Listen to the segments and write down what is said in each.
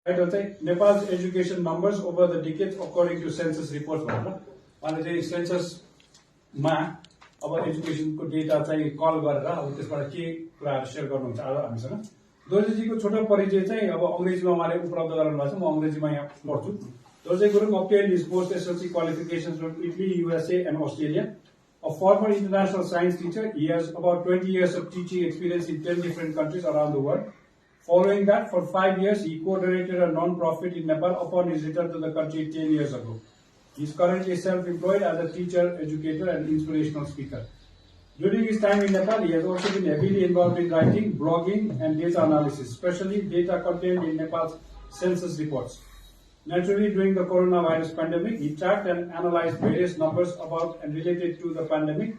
Title चाहिँ Nepal's education numbers over the decades according to census reports भनेर अनि चाहिँ सेन्ससमा अब एजुकेसनको डेटा चाहिँ कल गरेर अब त्यसबाट के कुराहरू सेयर गर्नुहुन्छ आज हामीसँग दोर्जेजीको छोटो परिचय चाहिँ अब अंग्रेजीमा उहाँले उपलब्ध गराउनु भएको छ म अंग्रेजीमा यहाँ पढ्छु Dorje Gurung obtained his post SLC qualifications from Italy, USA and Australia. A former international science teacher, he has about 20 years of teaching experience in 10 different countries around the world. Following that, for 5 years, he co-directed a non-profit in Nepal upon his return to the country 10 years ago. He is currently self-employed as a teacher, educator, and inspirational speaker. During his time in Nepal, he has also been heavily involved in writing, blogging, and data analysis, especially data contained in Nepal's census reports. Naturally, during the coronavirus pandemic, he tracked and analyzed various numbers about and related to the pandemic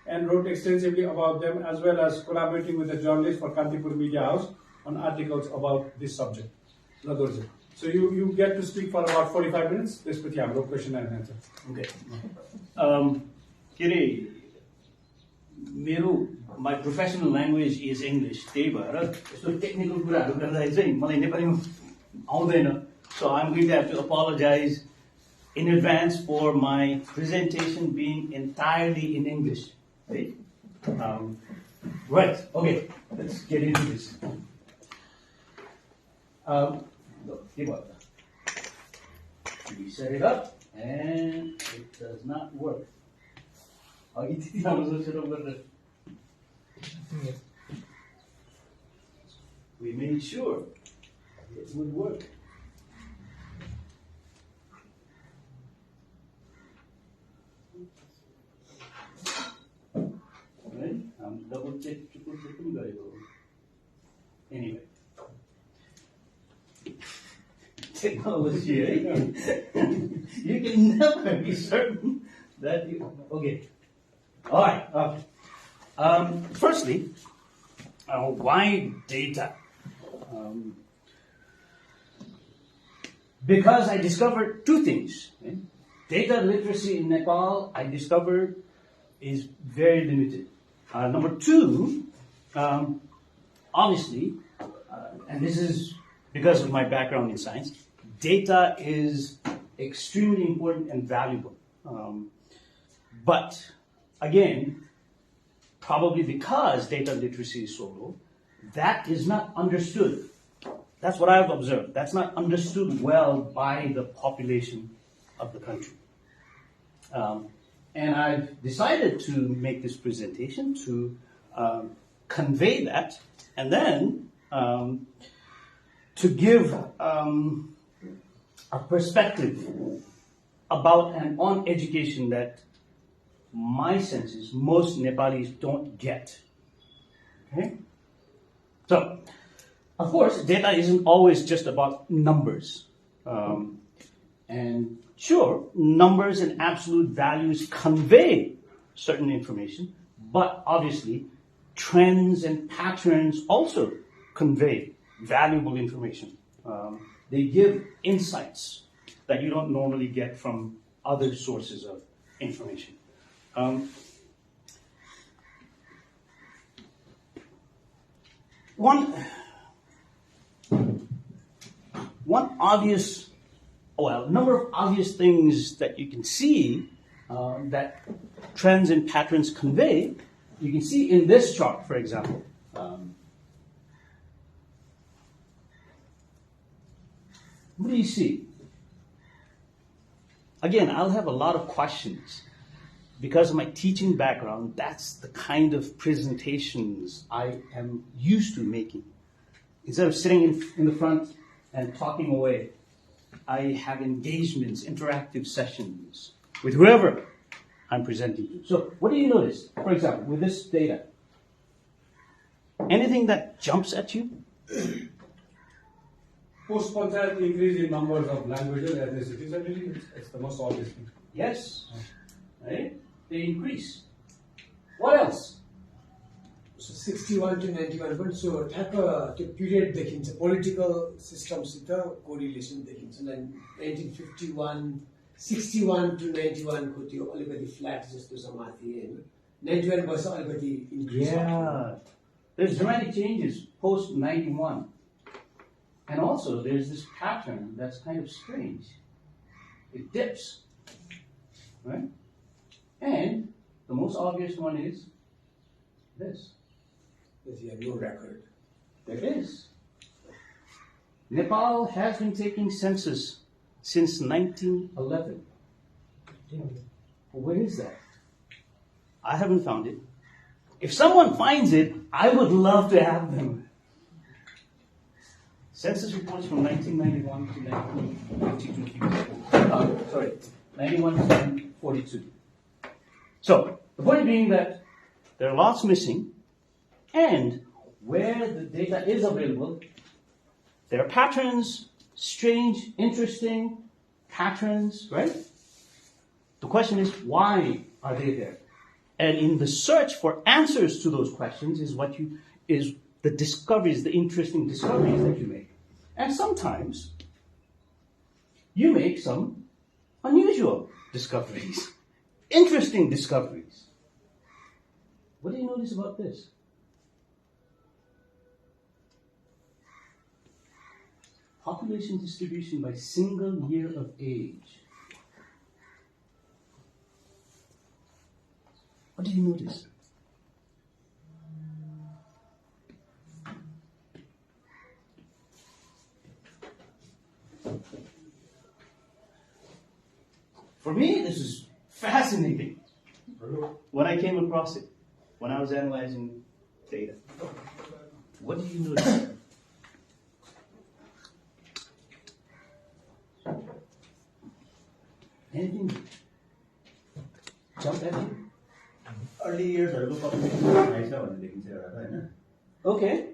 and wrote extensively about them, as well as collaborating with a journalist for Kantipur Media House on articles about this subject. So you get to speak for about 45 minutes. This is your question and answer. Okay. My professional language is English. So technical so I'm going to have to apologize in advance for my presentation being entirely in English. Right? Right. Okay. Let's get into this. We set it up, and it does not work. We made sure it would work. Right? Double check, triple check. Anyway. Technology, eh? You can never be certain that you. Okay. All right. Firstly, why data? Because I discovered two things. Okay? Data literacy in Nepal, I discovered, is very limited. Number two, obviously, and this is because of my background in science, data is extremely important and valuable. But again, probably because data literacy is so low, that is not understood. That's what I've observed. That's not understood well by the population of the country. And I've decided to make this presentation to convey that, and then to give a perspective about and on education that my sense is most Nepalis don't get. Okay? So, of course, data isn't always just about numbers. And sure, numbers and absolute values convey certain information, but obviously, trends and patterns also convey valuable information. They give insights that you don't normally get from other sources of information. One obvious, number of obvious things that you can see that trends and patterns convey, you can see in this chart, for example. What do you see? Again, I'll have a lot of questions. Because of my teaching background, that's the kind of presentations I am used to making. Instead of sitting in the front and talking away, I have engagements, interactive sessions with whoever I'm presenting to. So what do you notice? For example, with this data, anything that jumps at you? Post-panchayat increase in numbers of languages and ethnicities, I believe it's the most obvious thing. Yes, right? They increase. What else? So 61 to 91, but so type of period देखिन्छ political systems with the correlation देखिन्छ. 1951, 61 to 91 को त्यो अलिकति flat जस्तो छ माथि हैन. 91 वर्ष अलिकति increase. Yeah, there's dramatic changes post 91. And also, there's this pattern that's kind of strange. It dips, right? And the most obvious one is this. Yes, you have no record. There is. Nepal has been taking census since 1911. Where is that? I haven't found it. If someone finds it, I would love to have them. Census reports from 1991 to 1952. Sorry, 91 to 1942. So, the point being that there are lots missing, and where the data is available, there are patterns, strange, interesting patterns, right? The question is, why are they there? And in the search for answers to those questions is the discoveries, the interesting discoveries that you make. And sometimes you make some unusual discoveries, interesting discoveries. What do you notice about this? Population distribution by single year of age. What do you notice? For me, this is fascinating when I came across it, when I was analyzing data. What do you notice? Anything jump at you? Early years population रहेछ भन्ने देखिन्छ एउटा त हैन. Okay.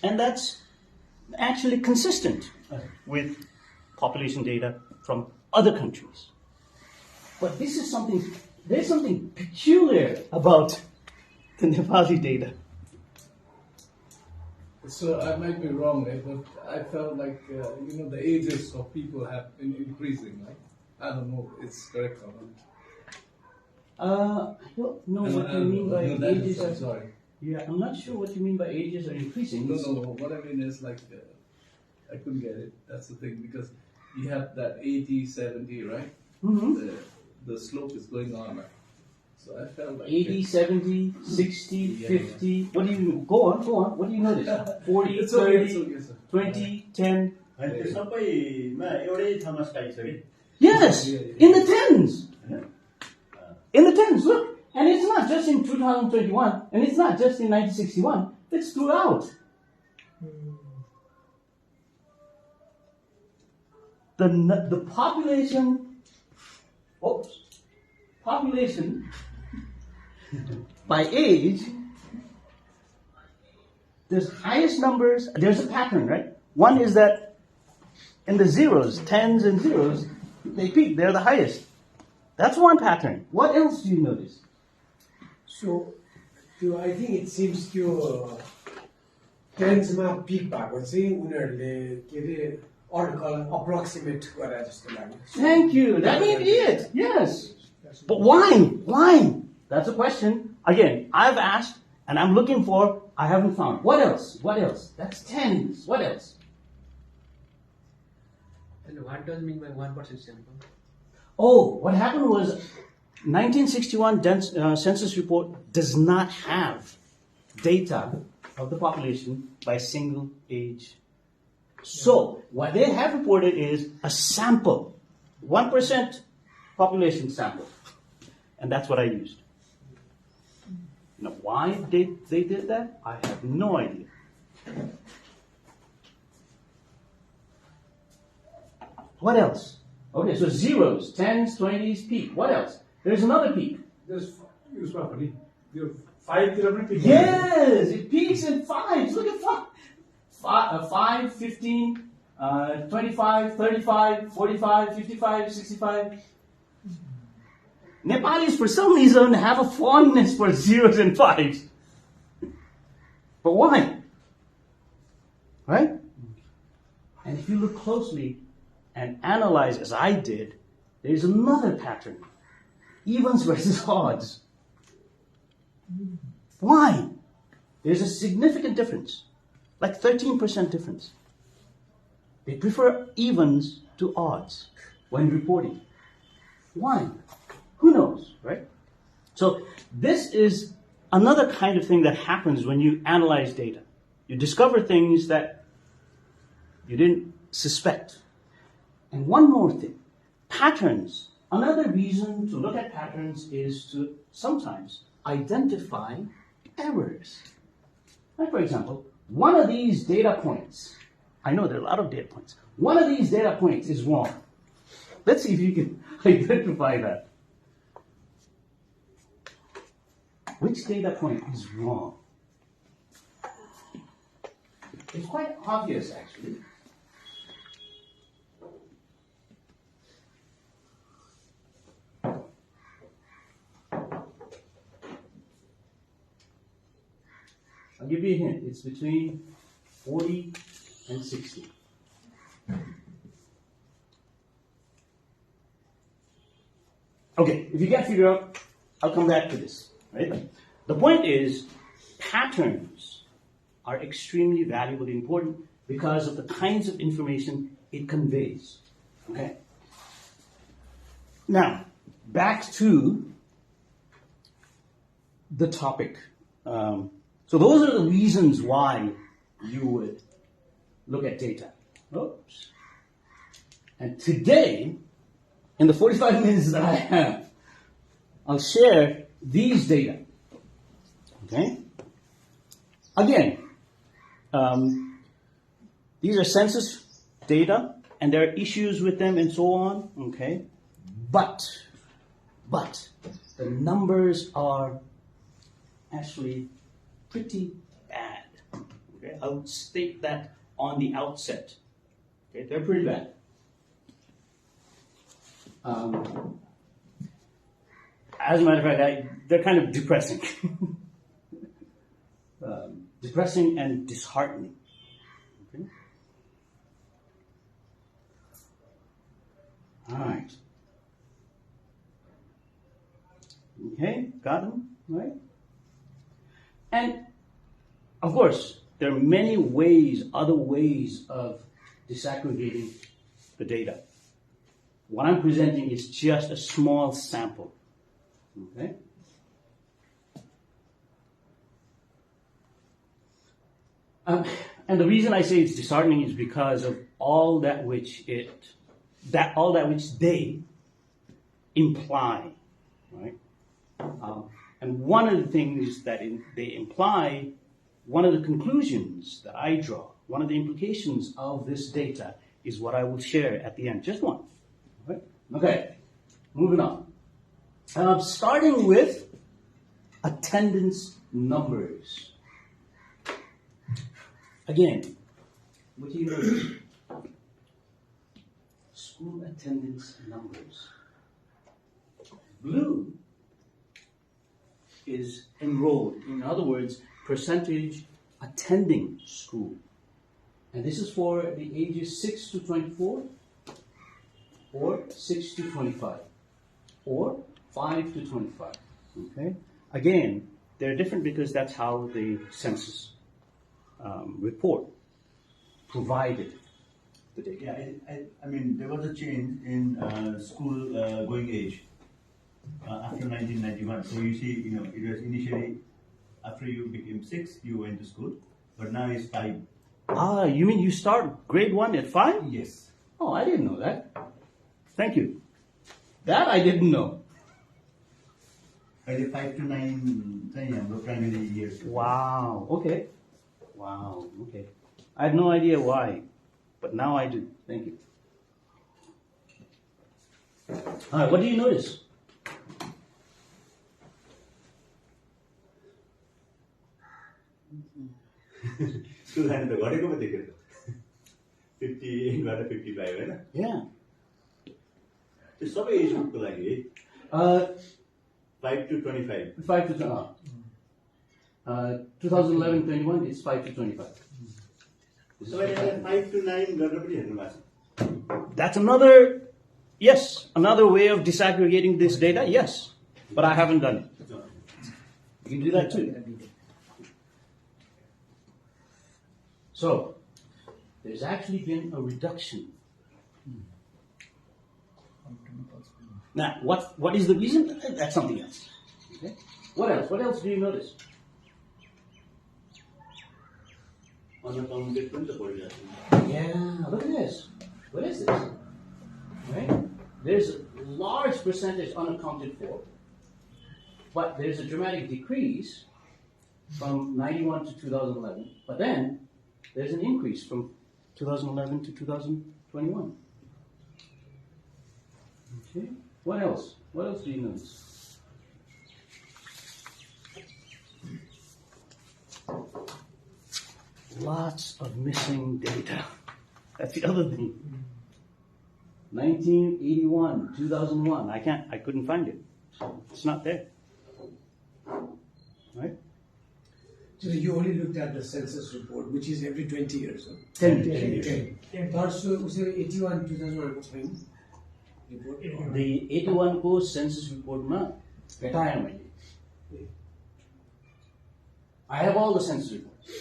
And that's actually consistent with population data from other countries. But there's something peculiar about the Nepali data. So I might be wrong, right? But I felt like the ages of people have been increasing, right? I don't know if it's correct or not. I don't know what you mean by no, ages. I'm sorry. Yeah, I'm not sure what you mean by ages are increasing. No. What I mean is like I couldn't get it. That's the thing, because you have that 80, 70, right? Mm-hmm. The slope is going on, right? So I felt like 80, 70, 60, Yeah, 50. Yeah. What do you go on? What do you notice? 40, It's 30, okay, it's okay, sir. 20, 10. अनि त्यो सबैमा एउटै थर्मोस्टाट छ कि. Yes, Yeah, yeah. in the tens. हैन. In the tens, look. And it's not just in 2021, and it's not just in 1961. It's throughout. The population by age, there's highest numbers, there's a pattern, right? One is that in the zeros, tens and zeros, they peak, they're the highest. That's one pattern. What else do you notice? So, I think it seems टेन्समा peak भएको चाहिँ उनीहरूले के अरे अर्को approximate गरे जस्तो लाग्यो. Thank you. That may be it. Yes. But why? Why? That's a question. Again, I've asked and I'm looking for, I haven't found. What else? What else? That's tens. What else? And what does mean by 1% sample? Oh, what happened was 1961 census report does not have data of the population by single age. So, what they have reported is a sample, 1% population sample. And that's what I used. Now, why they did that, I have no idea. What else? Okay, so zeros, 10s, 20s, peak. What else? There's another peak. There's use property. Your 5 kilometer. Yes, it peaks in fives. Look at 5, 15, 25, 35, 45, 55, 65. Nepalis, for some reason, have a fondness for zeros and fives. But why? Right? And if you look closely and analyze as I did, there's another pattern. Evens versus odds. Why? There's a significant difference. like 13% difference. They prefer evens to odds when reporting. Why? Who knows, right? So this is another kind of thing that happens when you analyze data. You discover things that you didn't suspect. And one more thing, patterns. Another reason to look at patterns is to sometimes identify errors. Like for example, one of these data points, I know there are a lot of data points, one of these data points is wrong. Let's see if you can identify that. Which data point is wrong? It's quite obvious, actually. I'll give you a hint. It's between 40 and 60. Okay, if you can't figure out, I'll come back to this. Right? The point is, patterns are extremely valuable and important because of the kinds of information it conveys. Okay. Now, back to the topic. So those are the reasons why you would look at data. Oops. And today, in the 45 minutes that I have, I'll share these data. Okay? Again, these are census data, and there are issues with them and so on. Okay? But the numbers are actually pretty bad. Okay? I'll state that on the outset. Okay? They're pretty bad. As a matter of fact, they're kind of depressing. Depressing and disheartening. Okay? All right. Okay, got them, right? And, of course, there are many ways, other ways of disaggregating the data. What I'm presenting is just a small sample. Okay? And the reason I say it's disheartening is because of all that which they imply, right? And one of the things that they imply, one of the conclusions that I draw, one of the implications of this data is what I will share at the end. Just one. Right? Okay, moving on. Starting with attendance numbers. Again, what do you notice? School attendance numbers. Blue is enrolled. In other words, percentage attending school. And this is for the ages 6 to 24, or 6 to 25, or 5 to 25. Okay? Again, they're different because that's how the census report provided the data. Yeah, I mean, there was a change in school going age after 1991. So you see, it was initially after you became 6, you went to school, but now it's 5. Ah, you mean you start grade 1 at 5? Yes. Oh, I didn't know that. Thank you. That I didn't know. I did 5 to 9 primary years. Wow. Okay. Wow. Okay. I had no idea why, but now I do. Thank you. All right. What do you notice? School had the घटेको पो देखेको 50 बाट 55 हैन Yeah. त्यो सबै as ग्रुपको लागि है 5 to 25 5 to 2011-21 is 5 to 25. So 5 to 9 गरेर पनि हेर्नु भएको छ. That's another way of disaggregating this data. Yes, but I haven't done it. You can do that too. So, there's actually been a reduction. Now, what is the reason? That's something else. Okay? What else? What else do you notice? Unaccounted print the Yeah, look at this. What is this? Right? There's a large percentage unaccounted for, but there's a dramatic decrease from 91 to 2011, but then there's an increase from 2011 to 2021. Okay. What else? What else do you notice? Lots of missing data. That's the other thing. 1981, 2001. I couldn't find it. It's not there. Right? So you only looked at the census report, which is every 20 years. Huh? 10 years. But so was there 81 2001 report? The 81 को census report में भेटाया मैले. I have all the census reports,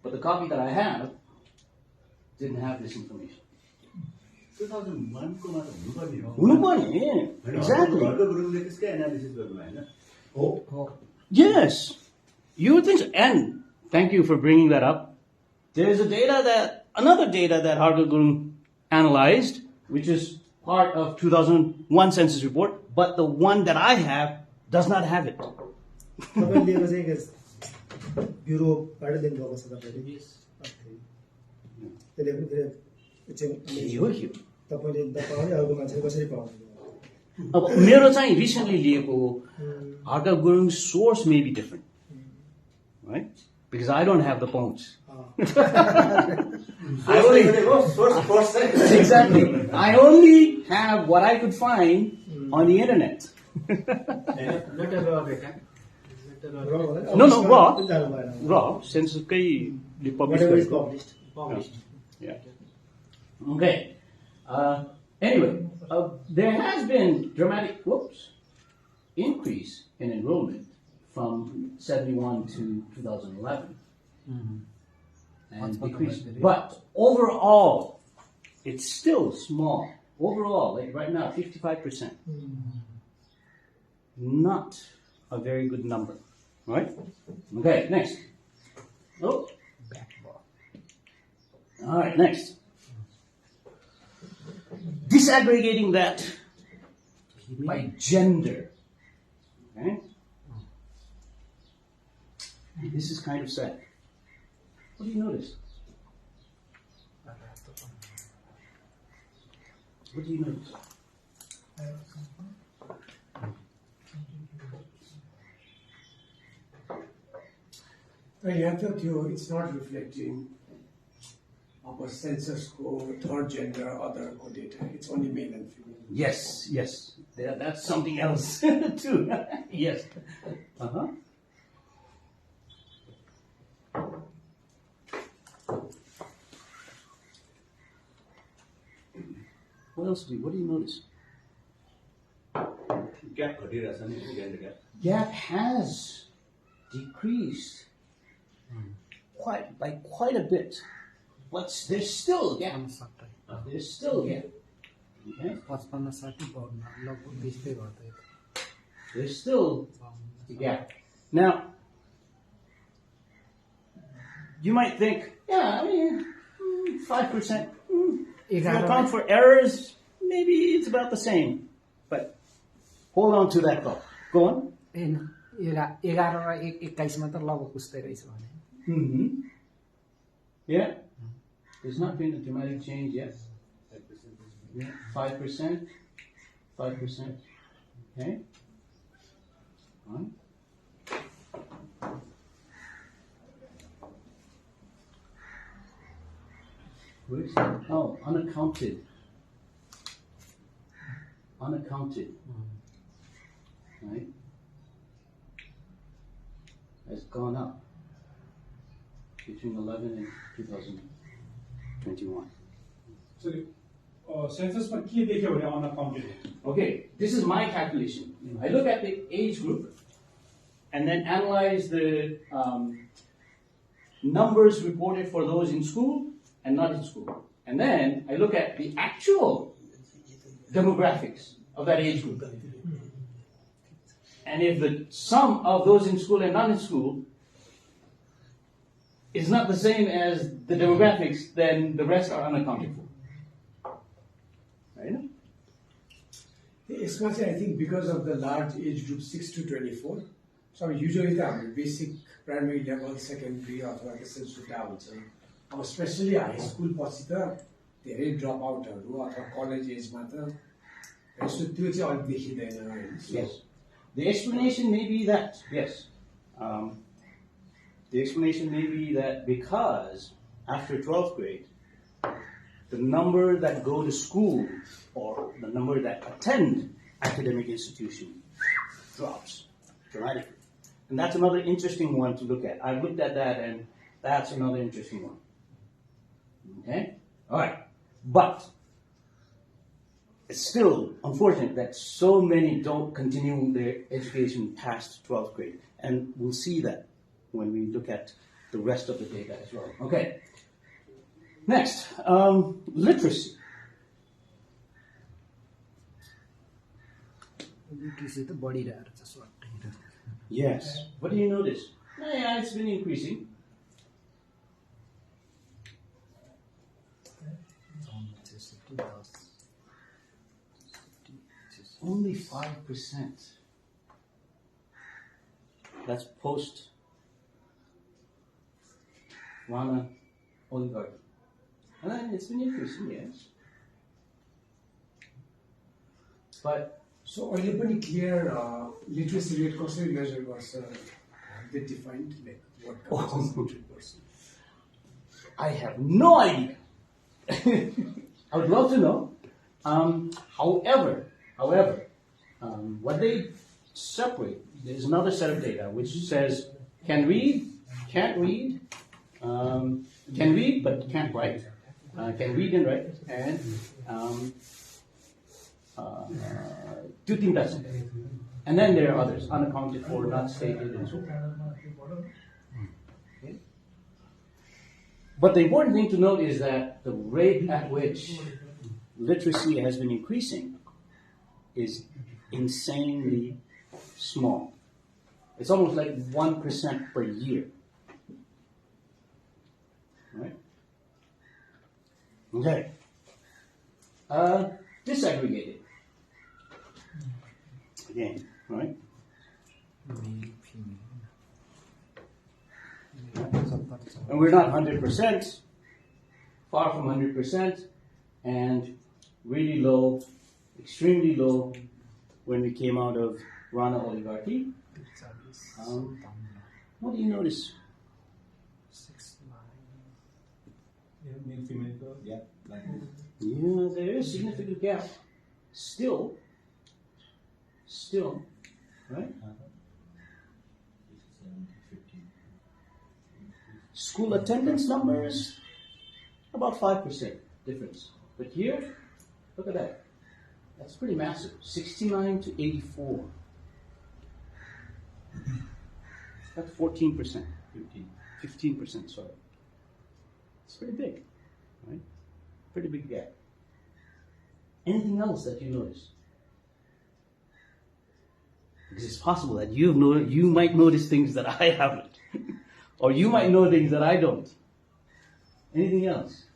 but the copy that I have didn't have this information. 2001 को मात्र हुनुपर्ने हो. हुनुपर्ने, exactly. घरको गुरुङले त्यसकै एनालिसिस गर्नु हैन. Oh. Yes, you would think so. And thank you for bringing that up. There's another data that Harga Gurung analyzed, which is part of 2001 census report, but the one that I have does not have it. मेरो चाहिँ recently लिएको Harga Gurung source may be different, right? Because I don't have the phones. I only exactly. I only have what I could find on the internet. Not a raw data. No, raw. Census whatever is published. Yeah. Okay. Anyway, there has been dramatic increase in enrollment from 71 to 2011. And decrease. But overall, it's still small. Overall, like right now, 55%. Not a very good number, right? Okay, next. Oh. All right, next. Disaggregating that by gender. Okay? This is kind of sad. What do you notice? What do you notice? It's not reflecting our census code, third gender, other code data. It's only male and female. Yes. That's something else too. Yes. Uh-huh. What do you notice? Gap has decreased quite a bit, but there's still a gap. There's still a gap. Okay? There's still a gap. Now, you might think, 5%. If you account for errors, maybe it's about the same. But hold on to that thought. Go on. 11 र 21 मा त लगभग उस्तै रहेछ भने. Yeah. There's not been a dramatic change yet. 5%. 5%. Okay. All right. Where is that? Oh, unaccounted. Unaccounted. Right? Has gone up between 11 and 2021. So, census ma ke dekhyo bhane unaccounted. Okay, this is my calculation. I look at the age group and then analyze the numbers reported for those in school and not in school. And then I look at the actual demographics of that age group. And if the sum of those in school and not in school is not the same as the demographics, then the rest are unaccounted for. Right? Especially, I think because of the large age group 6 to 24, so usually the basic primary level, secondary, अथवा त्यसरी छुट्टा हुन्छ. अब specially high school पछि त धेरै drop आउटहरू अथवा college asthma त यसो त्यो चाहिँ अलिक देखिँदैन हैन. Yes. The explanation may be that, yes. The explanation may be that because after 12th grade, the number that go to school or the number that attend academic institution drops dramatically. And that's another interesting one to look at. I've looked at that, and that's another interesting one. Okay? All right. But it's still unfortunate that so many don't continue their education past 12th grade. And we'll see that when we look at the rest of the data as well. Okay. Next, literacy. Literacy त बढिरहेको छ स्वाट. Yes. What do you notice? Yeah, it's been increasing. Only 5%. That's post Rana oligarchy. And then it's been increasing, yes. But So अहिले पनि clear literacy rate कसरी measure गर्छ they defined like what counts 100%. I have no idea. I would love to know. However, what they separate, there's another set of data which says can read, can't read, can read but can't write, can read and write, and two things that's it. And then there are others, unaccounted for, not stated, and so on. Okay. But the important thing to note is that the rate at which literacy has been increasing is insanely small. It's almost like 1% per year. Right? Okay. Disaggregated. Again, right? And we're not 100%, far from 100%, and really low, extremely low when we came out of Rana oligarchy. What do you notice? Male, female, yeah. Yeah, there is a significant gap. Still, right? School attendance numbers, about 5% difference. But here, look at that. That's pretty massive. 69 to 84. That's 14%. 15%, sorry. It's pretty big, right? Pretty big gap. Anything else that you notice? Because it's possible that you might notice things that I haven't. Or you might know things that I don't. Anything else?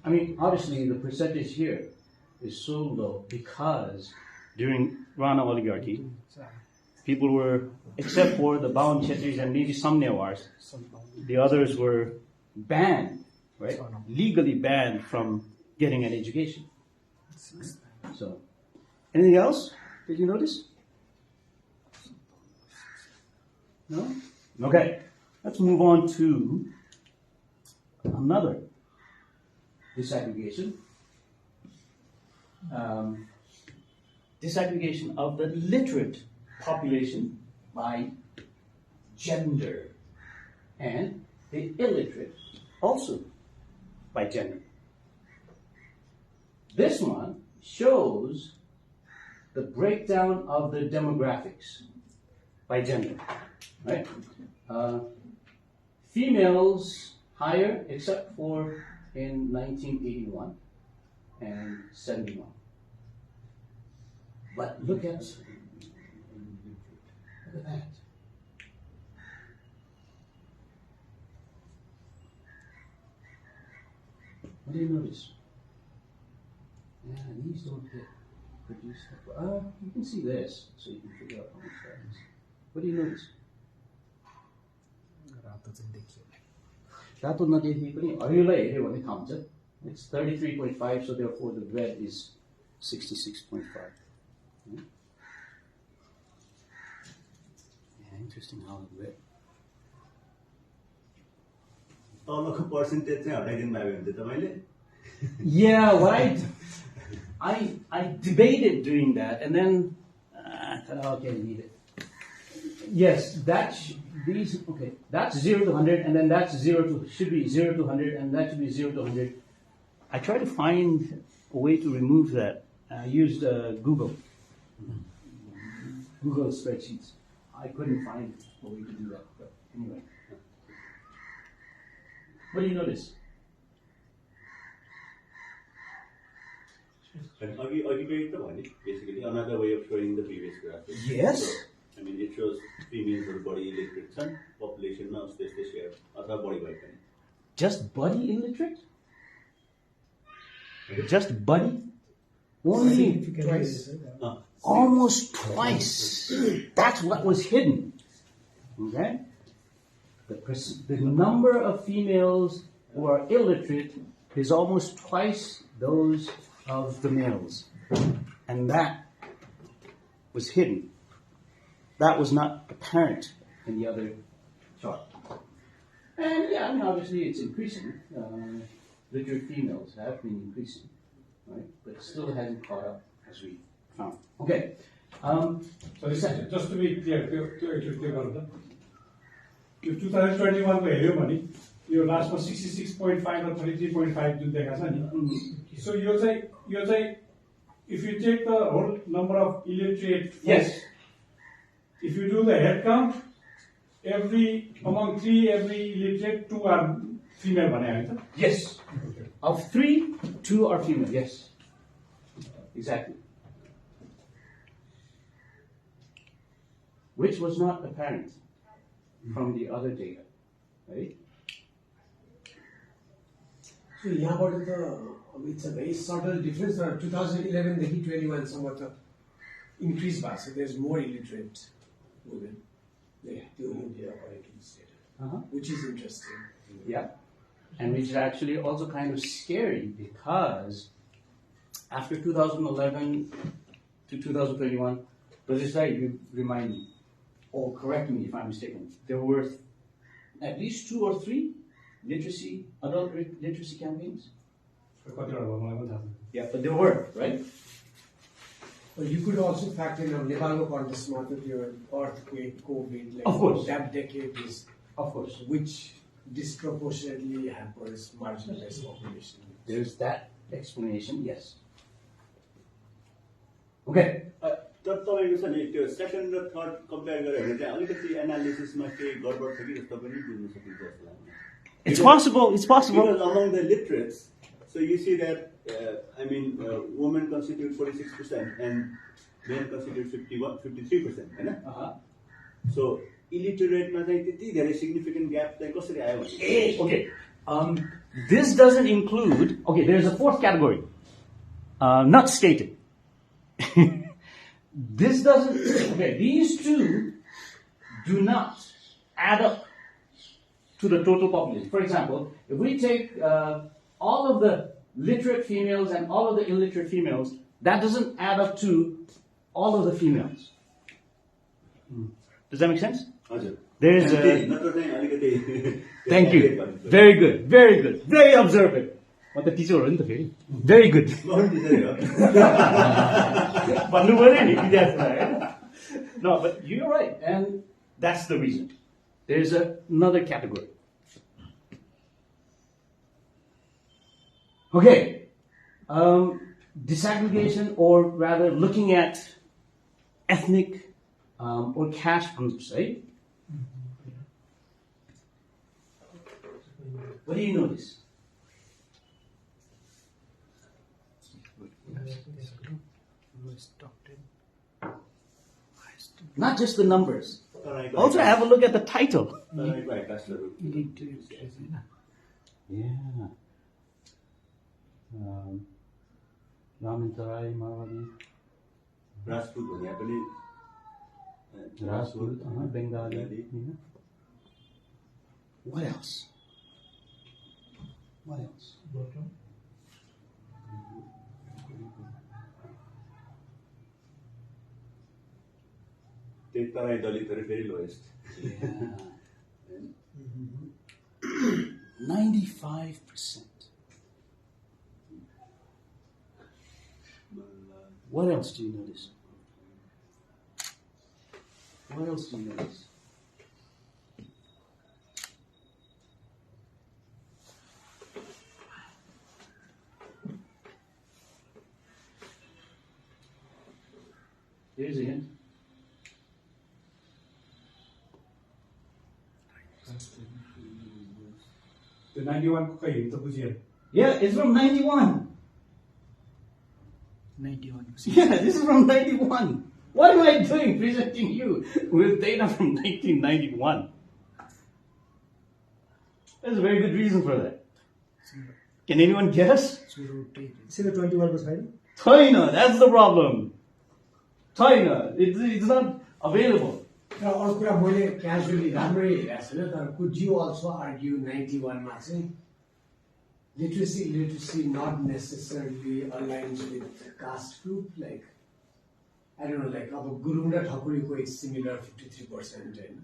I mean, obviously the percentage here is so low because during Rana oligarchy, people were, except for the Bawan Chetris and maybe some Newars, the others were banned, right? Legally banned from getting an education. So, anything else? Did you notice? No? Okay. Let's move on to another disaggregation. Disaggregation of the literate population by gender, and the illiterate also by gender. This one shows the breakdown of the demographics. by gender, right? Females higher except for in 1981 and 71. But look at that. What do you notice? Yeah, these don't get produced. You can see this, so you can figure out how much that is. What do you notice? रातो नदेखि पनि हरियोलाई हेऱ्यो भने थाहा हुन्छ. It's 33.5, so therefore the red is 66.5. Yeah, interesting how it red. तलको percentage चाहिँ हटाइदिनु भयो भने चाहिँ तपाईँले Yeah, what I debated doing that, and then I thought, okay, leave it. Yes, that's 0 to 100, and then that's should be 0 to 100, and that should be 0 to 100. I tried to find a way to remove that. I used Google spreadsheets. I couldn't find a way to do that, but anyway. What do you notice? Basically another way of showing the previous graph. Yes. So, I mean, it shows females are body illiterate, population now stays the share, other body by penny. Just body illiterate? Just body? Only Twice. almost twice. That's what was hidden. Okay? The number of females who are illiterate is almost twice those of the males. And that was hidden. That was not apparent in the other chart. And yeah, I mean, obviously it's increasing. Literate females have been increasing, right? But it still hasn't caught up as we found. Okay. So just to be clear, if 2021 को हेऱ्यो भने यो लास्टमा 66.5 or 33.5 जुन देखाएको छ नि. So यो चाहिँ if you take the whole number of illiterate folks, Yes. if you do the head count, among 3 every illiterate 2 are female भने हैन त. Yes. Of 3, 2 are female. Yes. Exactly. Which was not apparent from the other data, right? So यहाँबाट त it's a very subtle difference. 2011 देखि 21 सम्म त increase भएको छ. There's more illiterate women. According to this data, which is interesting. Yeah. And which is actually also kind of scary because after 2011 to 2021, but this right, you remind me, or correct me if I'm mistaken, there were at least 2 or 3 adult literacy campaigns. Yeah, but there were, right? But you could also factor in Nepal's context, your earthquake, COVID, like of course. That decade is, of course, which disproportionately hampers marginalized population. There's that explanation, yes. Okay. तर तपाईँको छ नि त्यो second र third compare गरेर भने चाहिँ अलिकति एनालिसिसमा केही गडबड छ कि जस्तो पनि बुझ्न सकिन्छ जस्तो लाग्छ. It's possible. Because among the literates, so you see that women constitute 46% and men constitute 53%, right? So illiterate ma चाहिँ त्यति धेरै significant gap चाहिँ कसरी आयो भने? Okay. This doesn't include. Okay, there's a 4th category, not stated. This doesn't. Okay, these 2 do not add up to the total population. For example, if we take all of the literate females and all of the illiterate females, that doesn't add up to all of the females. Does that make sense? There is a. Thank you. Very good. Very good. Very observant. What the teacher very good. No, but you're right, and that's the reason. There's another category. Okay, disaggregation, or rather looking at ethnic or cash groups, right? What do you notice? Not just the numbers. Also, have a look at the title. Yeah. Martin Chautari, Marwari. Rajput भने पनि Rajput, Bengali. Yeah. What else? What else? त्यही तराई दलितहरू फेरि lowest Yeah. 95%. What else do you notice? What else do you notice? Here's the hint. The 91 ko kayo, ito po siya. Yeah, it's from 91. 91. Yeah, this is from 91. What am I doing presenting you with data from 1991? There's a very good reason for that. Can anyone guess? त्यसैले 21 को छैन China, that's the problem. China, it's not available. र अर्को कुरा मैले casually राम्रै हेरेको छैन तर कुड यु अल्सो आर्ग्यु 91 मा चाहिँ literacy not necessarily aligned with caste group like I don't know like अब गुरुङ र ठकुरीको इज सिमिलर 53% हैन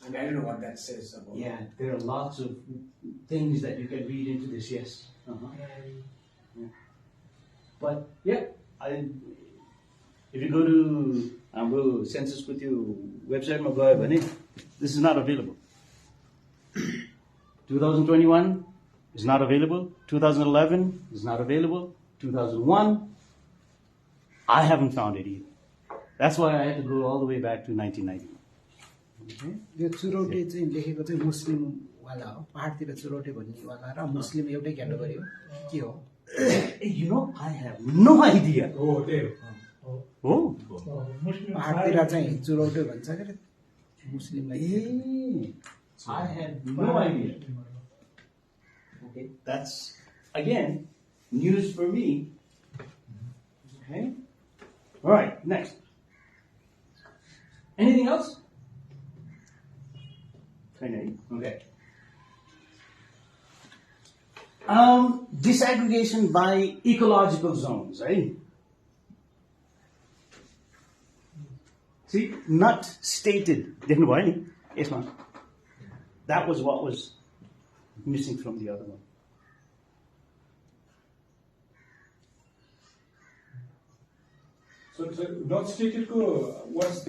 and I don't know what that says about Yeah, there are lots of things that you can read into this, yes. Yeah. But, yeah, if you go to Census with your website, this is not available. 2021 is not available. 2011 is not available. 2001, I haven't found it either. That's why I had to go all the way back to 1990. यो चुरौटे चाहिँ लेखेको चाहिँ मुस्लिमवाला हो पहाडतिर चुरौटे भन्नेवाला र मुस्लिम एउटै category हो के हो You know, I have no idea. Oh, there. Oh. पहाडतिर चाहिँ चुरौटे भन्छ के मुस्लिमलाई I had no idea. Okay, that's again news for me. Okay. All right, next. Anything else? Okay. Disaggregation by ecological zones, right? See, not stated. Yes, ma'am. That was what was missing from the other one. So not stated ko, what's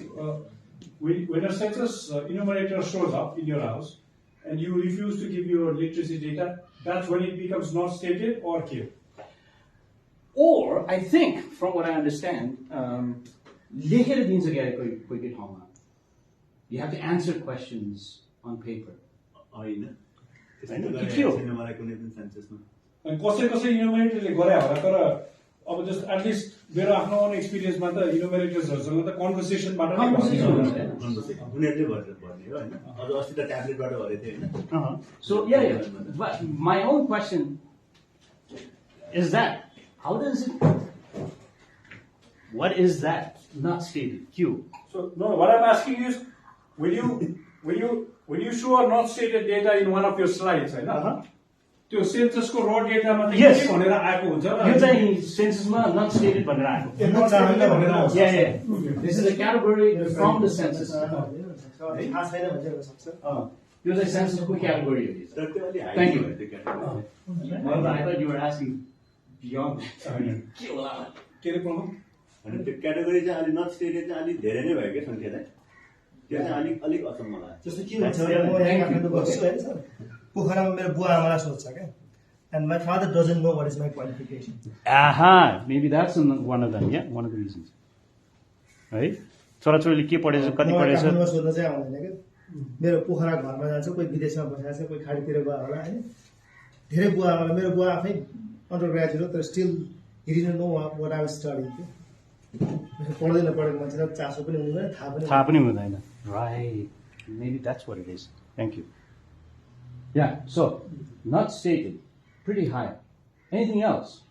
when a census enumerator shows up in your house and you refuse to give your literacy data, that's when it becomes not stated or killed. Or, I think, from what I understand, you have to answer questions on paper. And कसै enumeratorले गरे होला तर अब just at least मेरो आफ्नो own एक्सपिरियन्समा त इनुमरेटर्सहरुसँग त कन्भर्सेसनबाट नै उनीहरुले भन्ने हो हैन अझ अस्ति त ट्याब्लेटबाट गरेथे हैन So, yeah. But my own question is that, how does it, what is that not stated? Q. So no, what I'm asking is, will you show a not stated data in one of your slides, हैन? त्यो सेन्ससको रो डेटामा त के भनेर आएको हुन्छ र यो चाहिँ सेन्ससमा not stated भनेर आएको. Yeah. This is a category from the census. थाहा छैन भन्छ हुन सक्छ यो चाहिँ censusको category हो. तर त्यो अलि हाई Thank you. त्यो category Well, I thought you were asking beyond that. के रे प्रमुख अनि त्यो क्याटेगोरी चाहिँ अलि नट स्टेटेड चाहिँ अलि धेरै नै भयो क्या सङ्ख्या चाहिँ त्यो चाहिँ अलिक असम्म लाग्यो जस्तो के भन्छ भने म यहाँ काठमाडौँ बस्छु होइन सर पोखरामा मेरो बुवा आमालाई सोध्छ क्या and my father doesn't know what is my qualification. Aha, maybe that's one of them. Yeah, one of the reasons. है छोराछोरीले के पढेछ कति मलाई पढेछ काठमाडौँमा सोध्न चाहिँ आउँदैन क्या मेरो पोखरा घरमा जान्छ कोही विदेशमा बसेको छ कोही खाडीतिर गयो होला होइन धेरै बुवा आमालाई मेरो बुवा आफै अन्डर ग्रेजुएट तर still he didn't know what I was studying. पढ्दैन पढेको मान्छेलाई चासो पनि हुँदैन थाहा पनि हुँदैन right maybe that's what it is thank you yeah so not stated pretty high anything else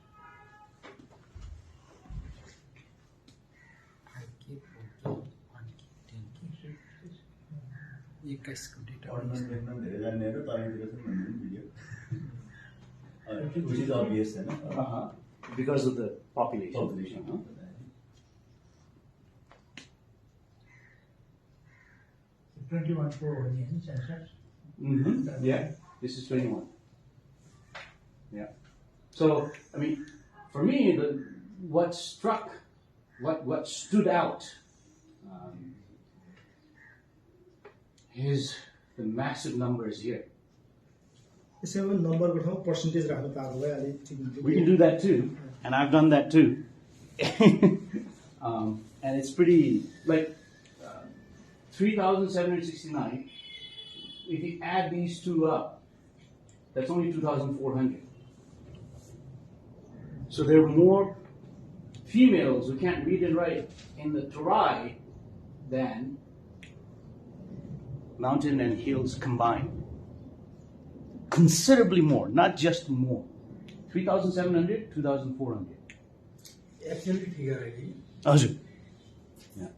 पढ्न लेख्न धेरै जान्नेहरू तराईतिर चाहिँ भन्दैन भिडियो which is obvious हैन because of the population huh? Yeah, this is 21. Yeah. So, I mean, for me, what stood out is the massive numbers here. त्यसैमा नम्बरको ठाउँ पर्सेन्टेज राख्नु पाएको भए अलि ठिक हुन्थ्यो We can do that too, and I've done that too. And it's pretty like 3,769. If you add these two up, that's only 2,400. So there are more females who can't read and write in the Tarai than mountain and hills combined. Considerably more, not just more. 3,700, 2,400. Actually, figure already. Ajay. Yeah.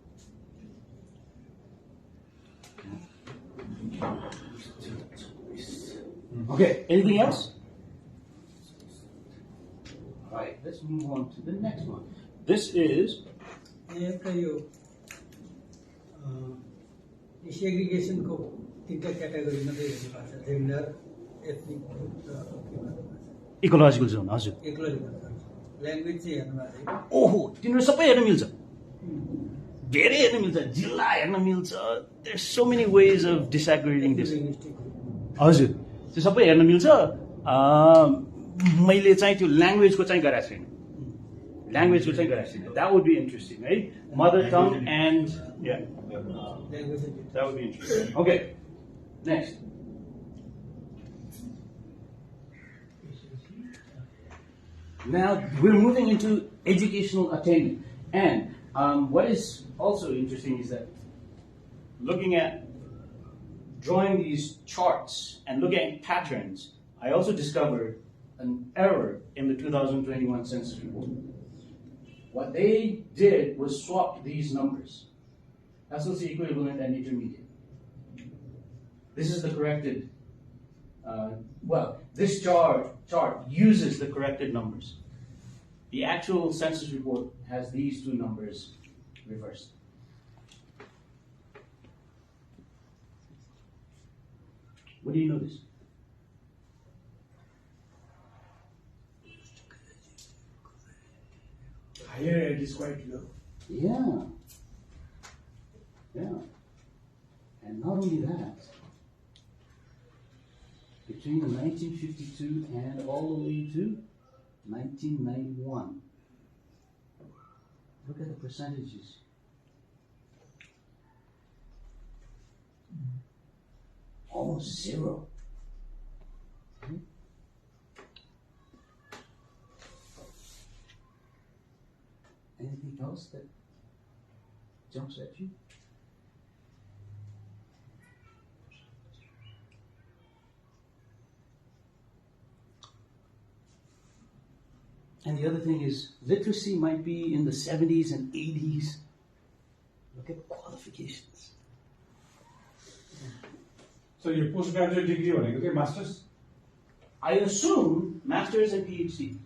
Okay, anything else? All right, let's move on to the next one. This is segregation को तीनटा category में gender, ethnic, ecological zone. हजुर. ecological zone. Language चाहिँ हेर्नुमा ओहो, तिनीहरू सबै हेर्न मिल्छ. धेरै हेर्न मिल्छ, जिल्ला हेर्न मिल्छ. There's so many ways of disaggregating this. हजुर, त्यो सबै हेर्न मिल्छ. मैले चाहिँ त्यो ल्याङ्ग्वेजको चाहिँ गरेको छैन. ल्याङ्ग्वेजको चाहिँ गरेको छैन. That would be interesting, right? Mother tongue and yeah. That would be interesting. Okay, next. Now we're moving into educational attainment, and what is also interesting is that looking at drawing these charts and looking at patterns, I also discovered an error in the 2021 census report. What they did was swap these numbers. SLC equivalent and intermediate. This is the corrected, this chart uses the corrected numbers. The actual census report has these two numbers reversed. What do you notice? Higher ed is quite low. Yeah. Yeah. And not only that, between 1952 and all the way to 1991, look at the percentages. Almost zero. Okay. Anything else that jumps at you? And the other thing is, literacy might be in the 70s and 80s. Look at qualifications. So your postgraduate degree भनेको के masters? I assume masters and PhD.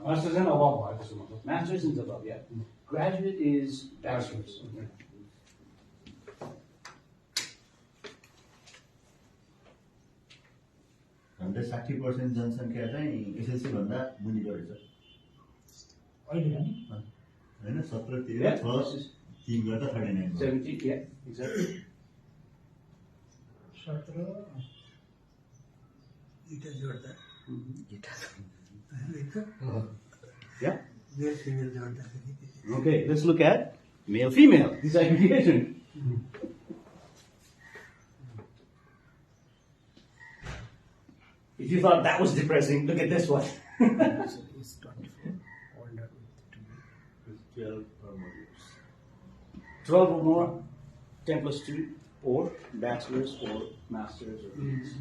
Masters and above भयो त्यसो मतलब. Masters and above, yeah. Graduate is bachelor's. Okay. हाम्रो 60% जनसङ्ख्या चाहिँ SLC भन्दा मुनि रहेछ होइन 17 Yeah. 3 गर्दा 39 70, yeah, exactly. 17 इटा जोड्दा Yeah. मेल फिमेल जोड्दाखेरि Okay, let's look at Male, female, disaggregation. If you thought that was depressing, look at this one. It's 24, older with 2. 12 or more years. 12 or more, 10 plus 2, or bachelor's or master's or PhD.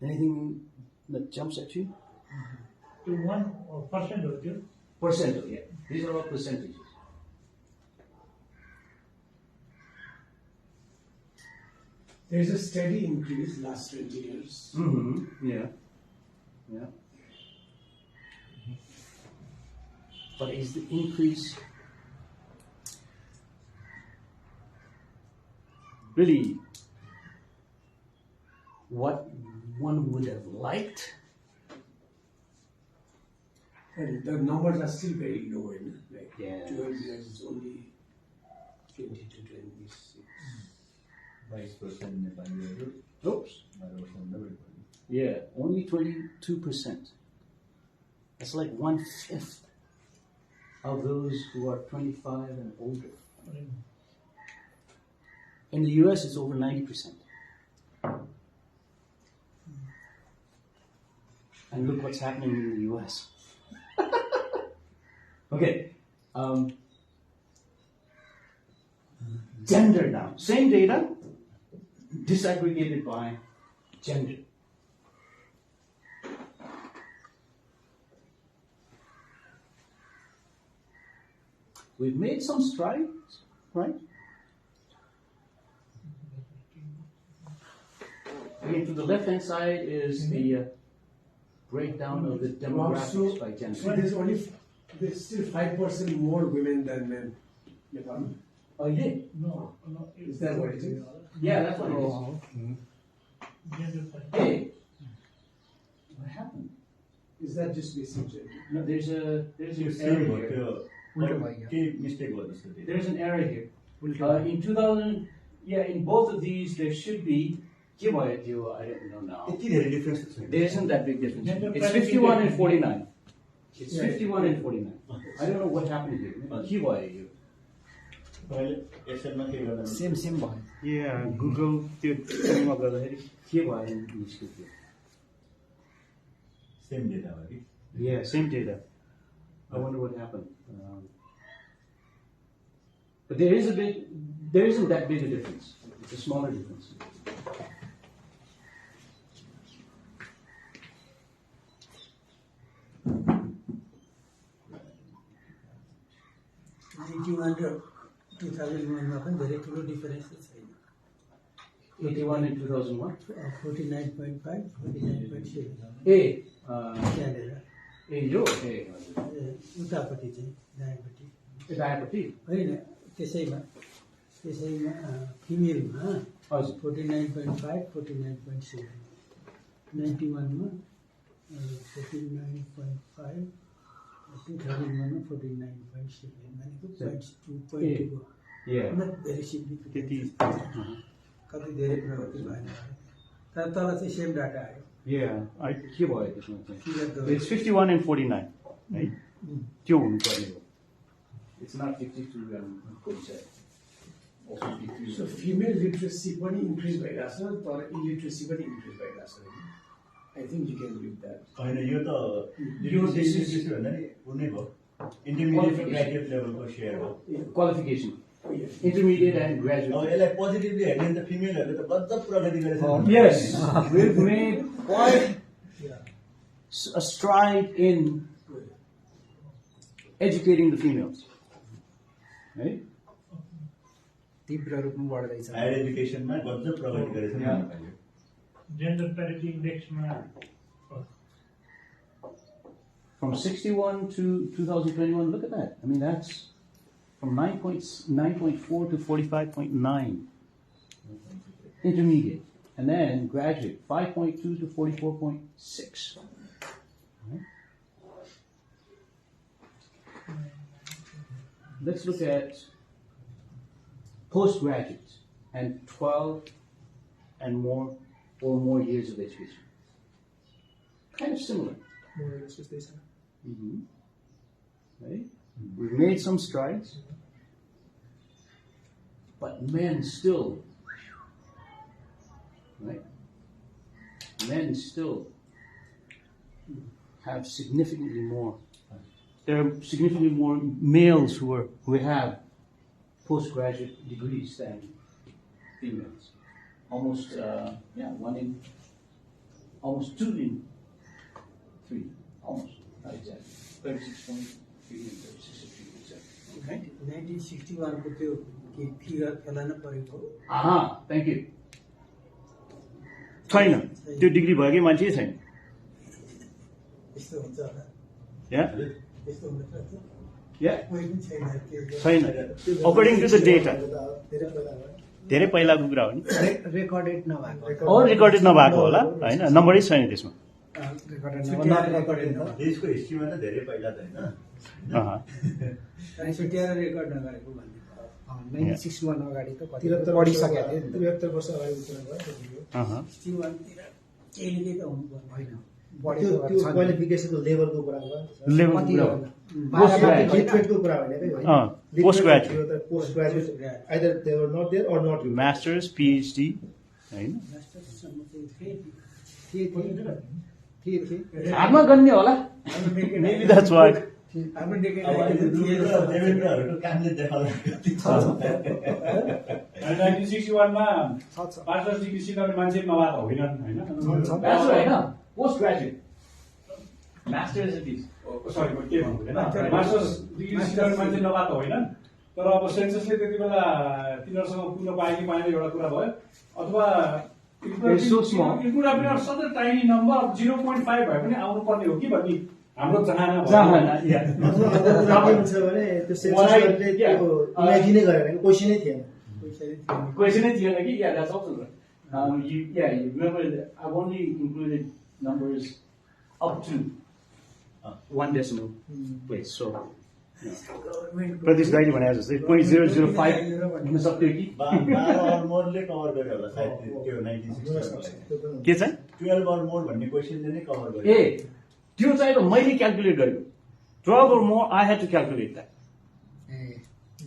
Anything that jumps at you? To 1 or percent or 2. Percentile, yeah. These are all percentages. There's a steady increase last 20 years. Mm-hmm. Yeah. Yeah. But is the increase really what one would have liked? And the numbers are still very low, like Yeah. 12 years is only 20 to 26. 22% Nepali, Oops. 12% Yeah, only 22%. That's like 1/5 of those who are 25 and older. In the US, it's over 90%. And look what's happening in the US. Okay. Gender now. Same data, disaggregated by gender. We've made some strides, right? Again, to the left-hand side is the breakdown of the demographics by gender. So there's still 5% more women than men. Nepal. Oh, you did? No. Is that what it is? Yeah, that's what it is. Oh, Gender Hey, what happened? Is that just basic gender? No, there's an It's error still here. उल्टो भयो क्या? mistake was the There's an error here. उल्टो भयो। In 2000, yeah, in both of these, there should be. I don't know now. यति धेरै difference छैन। There isn't that big difference. Gender It's parity 51 and difference. 49. It's Yeah. 51 and 49. I don't know what happened here. Here. पहिले एक्सेलमा के गर्दा same same भयो। Yeah, Google त्यो ट्रेनिङमा गर्दाखेरि के भयो निस्क्यो त्यो. सेम डेटा हो कि Yeah, same data. I wonder what happened. But there isn't that big a difference. It's a smaller difference. $81 र 2001 मा पनि धेरै ठुलो डिफरेन्स छैन 81 in 2001. 49.5 49.7 Hey, त्यहाँनिर yo, उतापट्टि चाहिँ दायाँपट्टि diabetes. होइन त्यसैमा फिमेलमा हजुर 49.5 49.7 91 मा 49.5 2001 मा 49.7 भनेको 0.2 Yeah. धेरै सिग्निफिकेन्ट त्यति कति धेरै प्रगति भएन तर तल चाहिँ सेम डाटा आयो Yeah, के भयो त्यसमा चाहिँ? Figure the- It's 51 and 49, right? त्यो हुनुपर्ने हो. It's not 52 and 47. Or 53. So female literacy पनि increase भइरहेछ तर illiteracy पनि increase भइरहेछ होइन? I think you can read that. होइन यो त यो literacy this is- literacy भन्दा नि कुनै भयो इन्टरमिडिएट र ग्रेजुएट लेभलको सेयर हो Qualification. Oh, yes. Intermediate and अब graduate. यसलाई पोजिटिभली हेर्ने भने त फिमेलहरूले त गजब प्रगति गरेछ Yes, we've made quite Yeah. a stride in educating the females. Right? तीव्र रूपमा बढ्दैछ। हायर एजुकेसनमा गजब प्रगति गरेछ Yeah. नेपालले gender parity इन्डेक्समा From 61 to 2021, look at that. I mean, that's from 9.4 to 45.9. Intermediate. And then graduate, 5.2 to 44.6. Right? let's look at postgraduates and 12 and more or more years of education. Kind of similar. More or less त्यस्तै छ। Right? We've made some strides, but men still, right? Men still have significantly more. There are significantly more males who have postgraduate degrees than females. Almost, almost 2 in 3, almost, not exactly. 36.3 and 36.3 exactly. Okay? 1961 को त्यो figure फेला न परेको Thank you. छैन त्यो degree भएकै मान्छे छैन यस्तो हुन्छ होला Yeah? यस्तो हुन्छ Yeah. कोही पनि छैन त्यो छैन according to the data धेरै पहिला भयो। धेरै पहिलाको कुरा हो नि रेकर्डेड नभएको रेकर्डेड नभएको होला हैन नम्बरै छैन त्यसमा रेकर्डेड देशको हिस्ट्रीमा त धेरै पहिला त होइन छुट्याएर रेकर्ड नगरेको भन्ने 1961 अगाडि त कति 73 पढिसकेको थियो 73 वर्ष अगाडि कुरा भयो। 61 तिर केही त हुनुपर्ने होइन त्यो क्वालिफिकेसनको लेभलको कुरा भयो। लेभल कति कुरा हो? लिटरेटको कुरा होइन कि postgraduate. Post graduate either they were not there or not masters PhD हैन हातमा गन्ने होला maybe that's why हाम्रो डेकेड देवेन्द्रहरूको कामले देखाउला 1961 मा मास्टर्स डिग्री सिकाउने मान्छे नभएको होइनन् हैन मास्टर हैन post graduate masters it is sorry म के भन्नु हैन मास्टर्स डिग्री सिकाउने मान्छे नभएको होइनन् तर अब सेन्ससले त्यति बेला तिनीहरूसँग पुग्न पाए कि पाएन एउटा कुरा भयो अथवा It's so small. It would have been such a tiny number of 0.5 भए पनि आउनु पर्ने हो कि भन्ने हाम्रो चाहना भयो। प्रब्लम छ भने त्यो सेन्ससले त्यो इमेजिनै गरेन कि क्वेशनै थिएन। Question is here, yeah, that's also right. You remember that I've only included numbers up to 1 decimal place. So, Pratish Daily when I was 0.005 हुन सक्थ्यो कि 12 or more ले कभर गर्यो होला सायद त्यो 1960 के चाहिँ 12 or more भन्ने क्वेशनले नै कभर गर्यो। ए त्यो चाहिँ त मैले क्याल्कुलेट गरेको 12 or more I had to calculate that.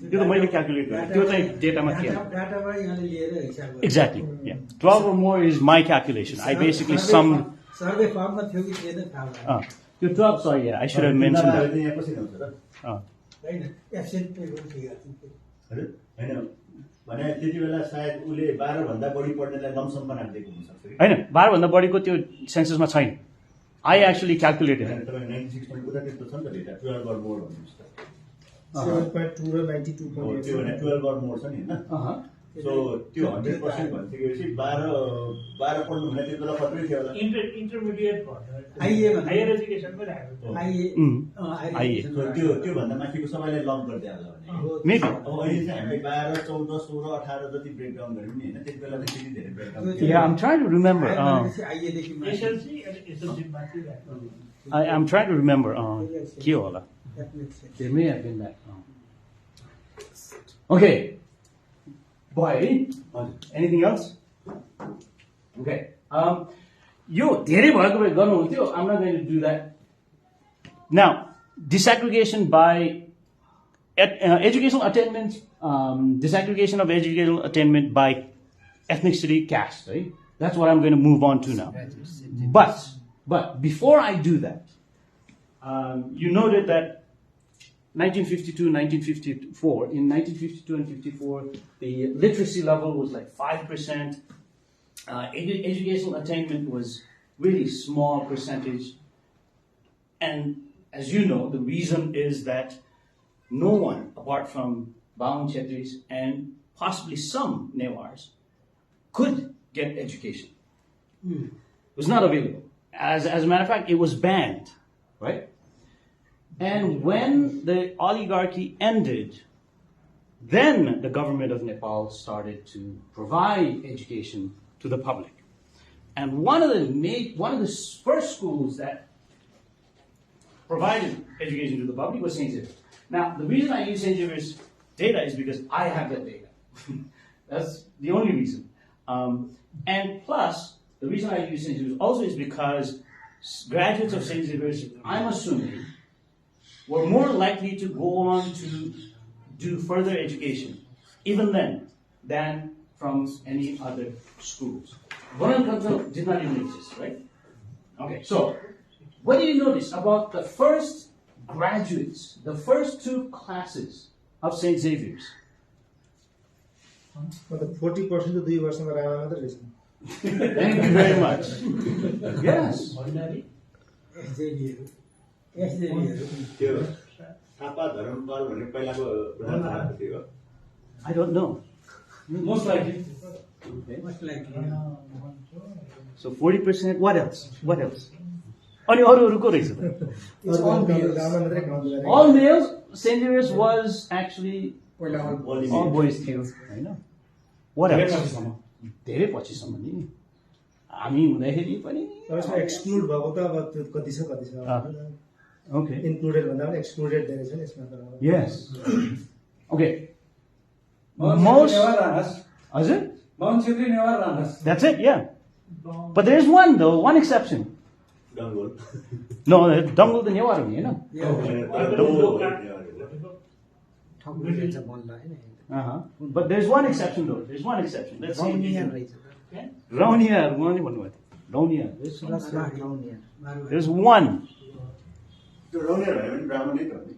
त्यो त मैले क्याल्कुलेट गरेँ त्यो चाहिँ डेटामा थिएन डाटाबाट यहाँले लिएर हिसाब गर्नु Exactly. Yeah. 12 or more is my calculation. I basically summed. सर्वे फर्ममा थियो कि थिएन थाहा भएन You 12, sorry, yeah, I should have mentioned that. यहाँ कसरी हुन्छ त? हैन एब्सेन्ट पेको फिगर हैन भने त्यति बेला सायद उले 12 भन्दा बढी पढ्नेलाई लमसम बनाएर दिएको हुन सक्छ कि हैन 12 भन्दा बढीको त्यो सेन्ससमा छैन I actually calculated it. तपाईं 1960 को त त्यस्तो छ नि त डेटा 12 or more भन्नुहुन्छ त 7.2 र 92.8 त्यो भने 12 or more छ नि हैन सो त्यो 100% भनिसकेपछि 12 पढ्नु भने त्यति बेला खतरै थियो होला इन्टरमिडिएट आइए हायर एजुकेसन पनि आइए आइए सो त्यो भन्दा माथिको सबैलाई लक गर्दै होला भने Maybe. अब अहिले चाहिँ हामी 12 14 16 18 जति ब्रेकडाउन गर्यौँ नि हैन त्यति बेला चाहिँ त्यति धेरै breakdown Yeah, I'm trying to remember. आइए देखि एसएलसी अनि एसएलसी माथि I'm trying to remember. के होला? that makes sense. There may have been that. Okay. Boy, anything else? Okay. यो धेरै भएको भए गर्नुहुन्थ्यो. I'm not going to do that. Now, disaggregation by educational attainment, disaggregation of educational attainment by ethnicity, caste, right? That's what I'm going to move on to now. But before I do that, you noted that 1952, 1954. In 1952 and 54, the literacy level was like 5%. Educational attainment was really small percentage. And as you know, the reason is that no one, apart from Martin Chautari and possibly some Newars, could get education. It was not available. As a matter of fact, it was banned, right? And when the oligarchy ended, then the government of Nepal started to provide education to the public. And one of the first schools that provided education to the public was Census. Now, the reason I use St. Xavier's data is because I have that data. That's the only reason. And plus, the reason I use St. Xavier's also is because graduates of St. Xavier's, I'm assuming, were more likely to go on to do further education, even then, than from any other schools. Varan control did not even exist, right? Okay, so what do you notice about the first graduates, the first two classes of St. Xavier's? मतलब 40% to 2 वर्षमा रामा मात्र रहेछ Thank you very much. Yes. त्यो थापा धर्मपाल भन्ने पहिलाको प्रधान थियो I don't know. Most likely. So 40%, what else? What else? अनि अरू को रहेछ त? It's all males. रामा मात्रै काउन्ट गरेको All males, St. Xavier's was actually पहिला all boys थियो, हैन? What else? धेरै पछिसम्म नि हामी हुँदाखेरि पनि यसमा एक्सक्लुड भएको त अब त्यो कति छ Okay. इन्क्लुडेड भन्दा पनि एक्सक्लुडेड धेरै छ नि यसमा त Yes. Okay. Most. Hazır? Mount Chitri never runs. That's it, yeah. But there's one though, one exception. Dangol No, Dongle the Newar, you know. ठग्नु रहेछ बल्ल हैन But there's one exception though. There's one exception. Let's see. रौनिया रहेछ Rauniya, उहाँले भन्नुभयो Rauniya. सुरज रौनिया There's one. त्यो रौनिया भयो भने ब्राह्मण नै त हो नि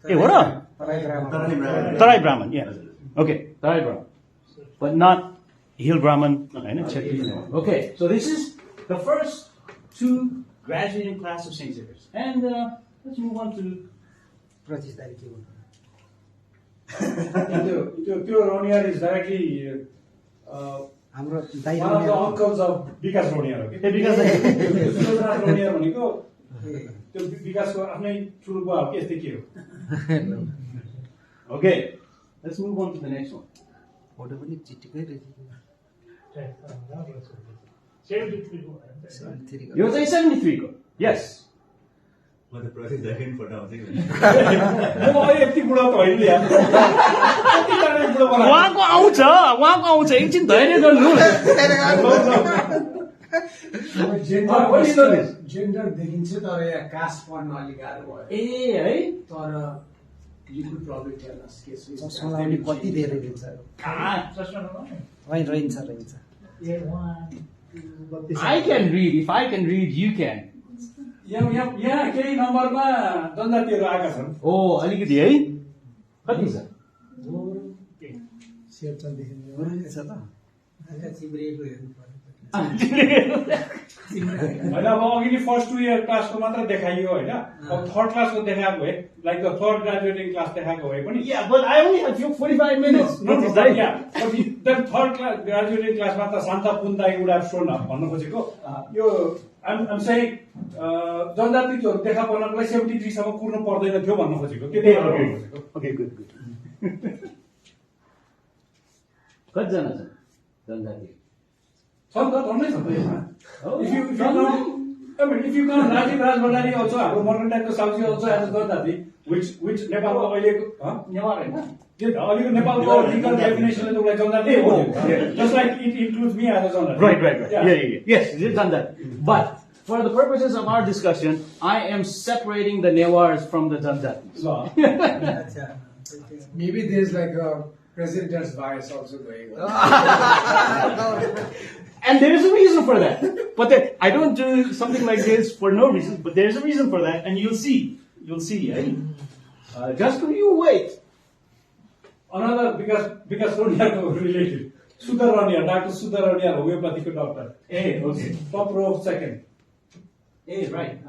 Hey, what up? तराई ग्राममा तराई ब्राह्मण Tarai Brahman, yeah. Okay, Tarai Brahman. But not Hill Brahman. Okay, so this is the first two graduating class of St. Xavier's. And let's move on to. प्रतिष्ठारी के भन्नु Pure Ronier is directly हाम्रो दाइ one of the uncles of Vikas Ronier. Okay? Hey, because Ronier भनेको त्यो विकासको आफ्नै ठुलो बुवा हो कि यस्तै के हो Okay, let's move on to the next one. Photo पनि चिटिकै रहेछ यो चाहिँ 73 को. Yes. म त प्रति सेकेन्ड फोटो आउँछ कि म अहिले यति बुढो त होइन यार कति जाने बुढो बनाएको उहाँको आउँछ एकछिन धैर्य गर्नु. जेन्डर देखिन्छ तर यहाँ कास्ट पढ्न अलिक गाह्रो भयो ए है तर you could probably tell us case we चस्मा लाउने कति धेरै दिन्छ होइन रहन्छ I can read. If I can read, you can. यहाँ केही नम्बरमा जनजातिहरू आएका छन् Oh, अलिकति है कति छ? शेरचन्ददेखि रहेछ त होइन अब अघि नै फर्स्ट 2 इयर क्लासको मात्र देखाइयो होइन अब थर्ड क्लासको देखाएको भए like the third graduating class देखाएको भए पनि Yeah, but I only have 45 minutes. Notice that. Then third class graduating क्लासमा त शान्ता पुन्दाई वुड हेभ शोन भन्न खोजेको यो आइम सेइङ जनजातिहरू देखा पर्नलाई 73 सम्म कुर्नु पर्दैन थियो भन्न खोजेको के त्यही खोजेको Okay, good. कतिजना छन् जनजाति? छन् त झन्डै छ त यसमा if you count Rajiv Raj Bhandari also हाम्रो मर्कन्टाइलको साउजी also as a जनजाति which नेपालको अहिलेको नेवार हैन? अहिलेको नेपालको legal definition ले उसलाई जनजाति हो just like it includes me as a जनजाति Right. Yeah. Yes, it is Janjati. But for the purposes of our discussion, I am separating the Newars from the Janjati. maybe there's like a presenter's bias also going on And there is a reason for that. But I don't do something like this for no reason, but there is a reason for that, and you'll see. You'll see, eh? Just you wait. another because Ronier related Sudhar Ronier, Dr. Sudhar Ronier, homeopathic doctor. Hey, okay. Top row of second. Hey, right.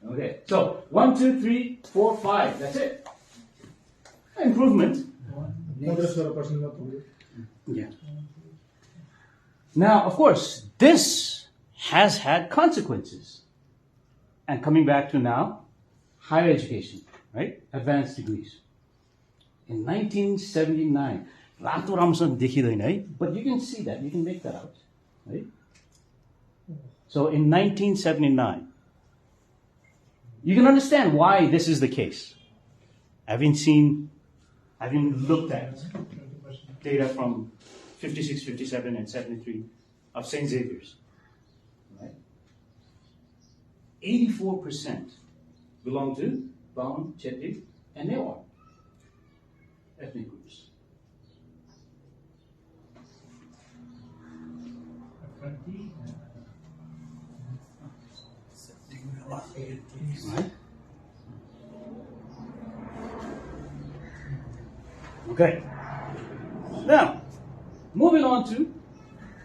Okay. So 1, 2, 3, 4, 5. That's it. Improvement. 15% पुग्यो Yeah. Now, of course, this has had consequences. And coming back to now, higher education, right? Advanced degrees. In 1979, रातो राम्रोसँग देखिदैन है, but you can see that, you can make that out, right? So in 1979, you can understand why this is the case. having looked at data from 56, 57, and 73 of St. Xavier's, right? 84% belong to Baun, Chetty, and Newar ethnic groups. Right? Okay. Now, moving on to,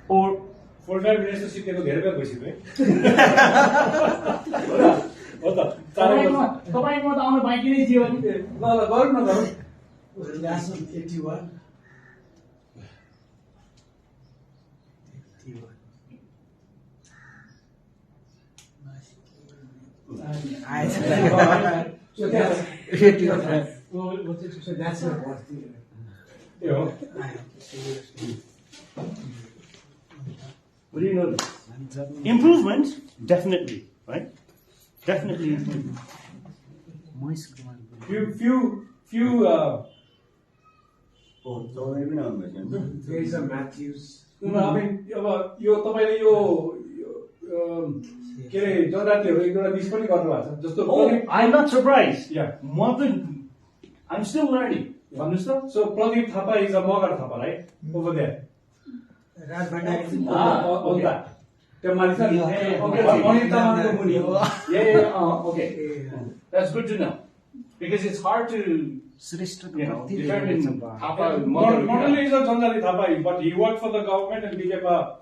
or full time minister सिकेको धेरै बेर भइसक्यो है हो त तपाईँ म त आउनु बाँकी नै थियो नि। ल ल गरौँ न गरौँ National 81. So that's my birthday. यो हो what do you notice? Improvement, definitely, right? Definitely improvement. few तपाईँ पनि आउनुभएछ नि? There is a Matthews. I mean अब यो तपाईले यो के अरे जनजातिहरू एक दुईवटा मिस पनि गर्नुभएको छ जस्तो Oh, I'm not surprised. Yeah. I'm still learning. भन्नुहोस् त so Pradeep Thapa is a Magar Thapa right over there Raj Bhandari. on that त्यो माथि छ नि अनिता मानको मुनि Okay. That's good to know. Because it's hard to, determine Thapa mother. not only is a जनजाति Thapa but he worked for the government and became a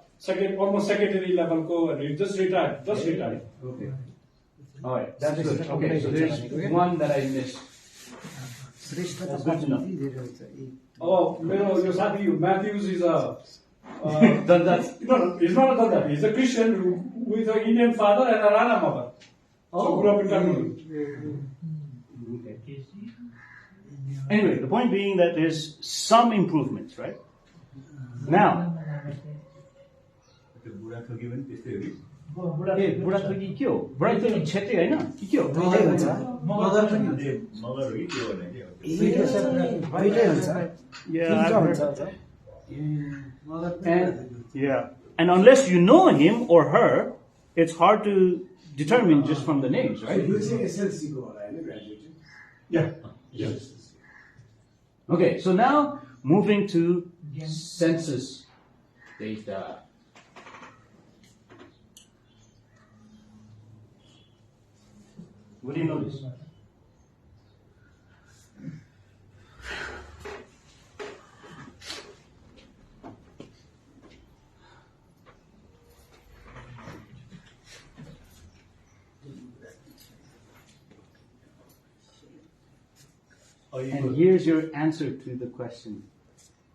almost secretary level ko and he just retired Okay. All right. That's good. Okay. So there's one that I missed. That's good to know. अब मेरो यो साथी Matthews is a Dandat. no, he's not a Dandat. He's a Christian with an Indian father and a Rana mother. So grew up in Tamil. Okay. Anyway, the point being that there's some improvements, right? Now, Budhathoki पनि त्यस्तै हो कि? बुढाथोकी के हो? बुढाथोकी छेत्री होइन कि के हो? मगर हो कि के हो भने And unless you know him or her, it's hard to determine just from the names, right? You say SLC ko hola, hai na, graduated? Yeah. Yes. Okay, so now moving to census data. What do you notice? And here's your answer to the question,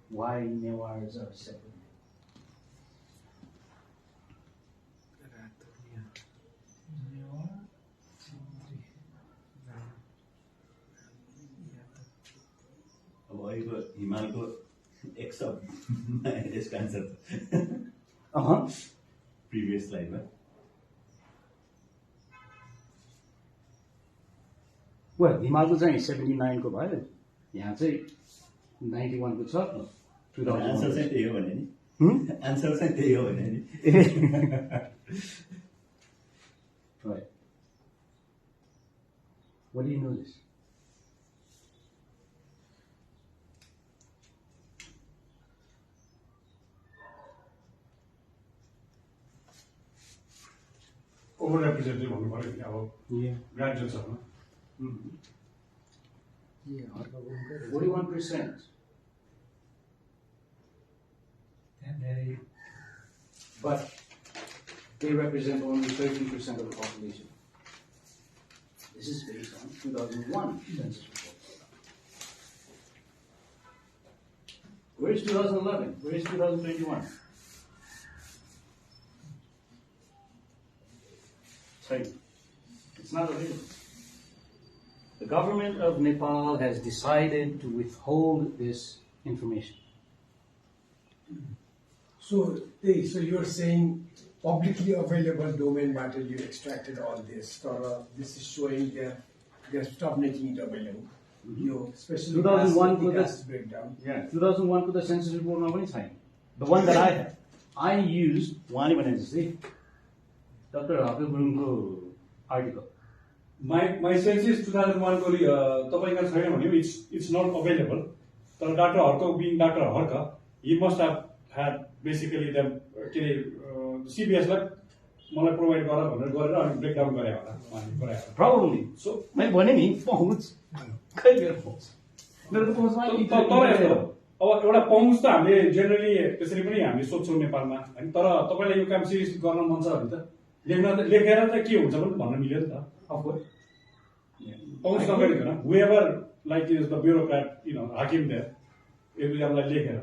why Newars are separate. अब अहिलेको हिमालको एक सब यसको answer previous स्लाइडमा Well, हिमालको चाहिँ 79 को भयो, यहाँ चाहिँ 91 को छ, 2001 आन्सर चाहिँ त्यही हो भने नि आन्सर चाहिँ त्यही हो भने नि Right. What do you notice? Overrepresented भन्नु पर्यो नि अब ग्रेजुएट्सहरुमा 41%. But they represent only 13% of the population. This is based on 2001 census report. Where is 2011? Where is 2021? It's not available. The government of Nepal has decided to withhold this information. So you're saying publicly available domain matter you extracted all this, or this is showing they've stopped making it available. Yo specially 2001 को the breakdown. 2001 को the census report मा पनि छैन. The one that I used उहाँले भने जस्तै Dr. Haku Gurungको article. My sense is 2001 को तपाईको छैन भने it's not available. तर Dr. Harka being Dr. Harka, he must have had basically them CBS लाई मलाई प्रोवाइड गरेर अनि ब्रेकडाउन गरे होला उहाँले गरे होला. Probably. So मैले भने नि पहुँच खै मेरो पहुँच. मेरो त पहुँचमा तर यस्तो अब एउटा पहुँच त हामीले जेनरली त्यसरी पनि हामीले सोध्छौँ नेपालमा हैन. तर तपाईलाई यो काम सिरियसली गर्न मन छ भने त लेखेर त के हुन्छ पनि भन्न मिल्यो नि त. अफकोर्स पहुँच नगरिकन whoever like is the bureaucrat, hakim there, everyलाई लेखेर.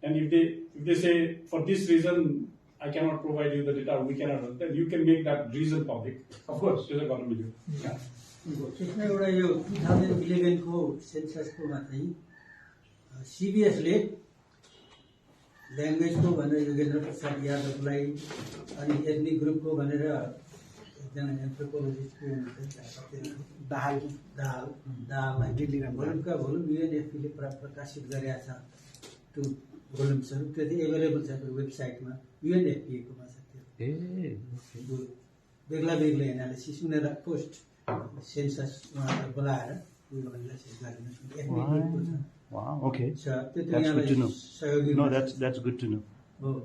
And if they say for this reason I cannot provide you the data, we cannot, then you can make that reason public. Of course, त्यसो गर्न मिल्यो. त्यसमा एउटा यो 2011 को सेन्ससको मा चाहिँ सीबीएसले ल्याङ्ग्वेजको भनेर योगेन्द्र प्रसाद यादवलाई अनि एथनिक ग्रुपको भनेर एकजना एन्थ्रोपोलोजिस्टको दाहाललाई दिल्लीमा भोलुमका भोलुम युएनएफपीले प्रकाशित गरेका छ त्यो भोलुम्सहरू त्यो चाहिँ एभाइलेबल छ त्यो वेबसाइटमा युएनएफपीको मा छ त्यो बेग्ला बेग्लै एनालिसिस उनीहरू पोस्ट सेन्सस उहाँलाई बोलाएर उयो एनालिसिस गरिदिनु एथनिक ग्रुपको छ. Wow, okay. So, that's good to know. No, that's good to know. Oh.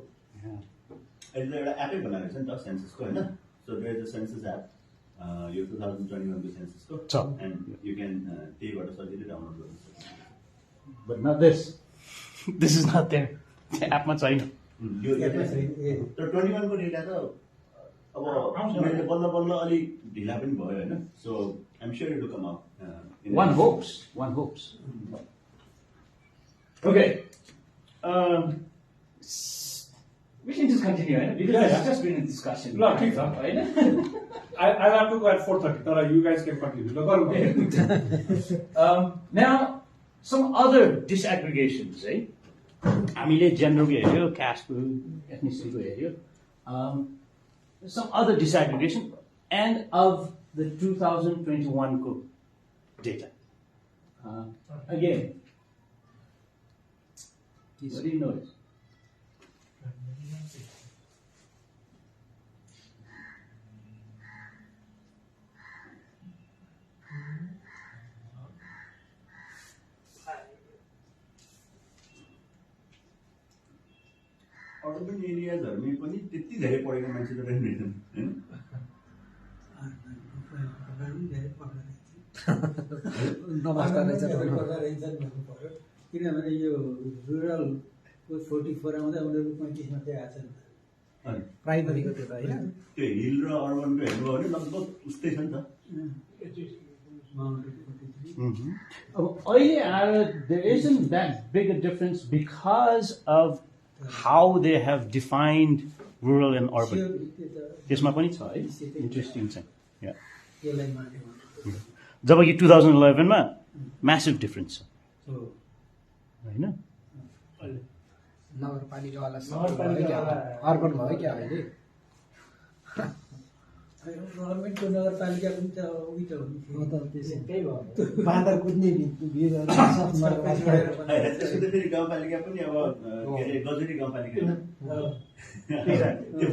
Yeah. अहिले एउटा एपै बनाएको छ नि त सेन्ससको हैन. So there is a census app. यो 2021 को सेन्ससको छ. And you can त्यहीबाट सजिलै डाउनलोड गर्न सक्नुहुन्छ. But not this. This is not there. एपमा छैन. यो तर 21 को डेटा त अब मैले बल्ल बल्ल अलि ढिला पनि भयो हैन. So I'm sure it will come out. One hopes. Okay. We can just continue, right? Because it's just been a discussion. No, ठीक छ. Right? I'll have to go at 4:30, तर you guys can continue. Now, some other disaggregations, right? हामीले जेन्डरको हेऱ्यो, कास्टको, एथनिसिटीको हेऱ्यो. Some other disaggregation and of the 2021 को data. Again, what do you notice? Urban एरियाजहरुमै पनि त्यति धेरै पढेको मान्छे त रहेनन् हैन. किनभने यो रुरलको 44 आउँदा उनीहरू 35 मात्रै आएको छ नि त प्राइमरीको त्यो त होइन. त्यो हिल र अर्बनको हेर्नु भने लगभग उस्तै छ नि त. There isn't that big a difference because of how they have defined rural and urban. त्यसमा पनि छ है. Interesting छ. Yeah. त्यसलाई माने जब कि 2011 मा massive difference छ. हैन? नगरपालिकावाला अर्बन भयो क्या अहिले. गभर्मेन्टको नगरपालिका पनि त उही त हो नि त त्यसै भयो. बाँदर कुद्ने भिडहरू त्यसको त फेरि गाउँपालिका पनि अब के अरे गजुरी गाउँपालिका त्यो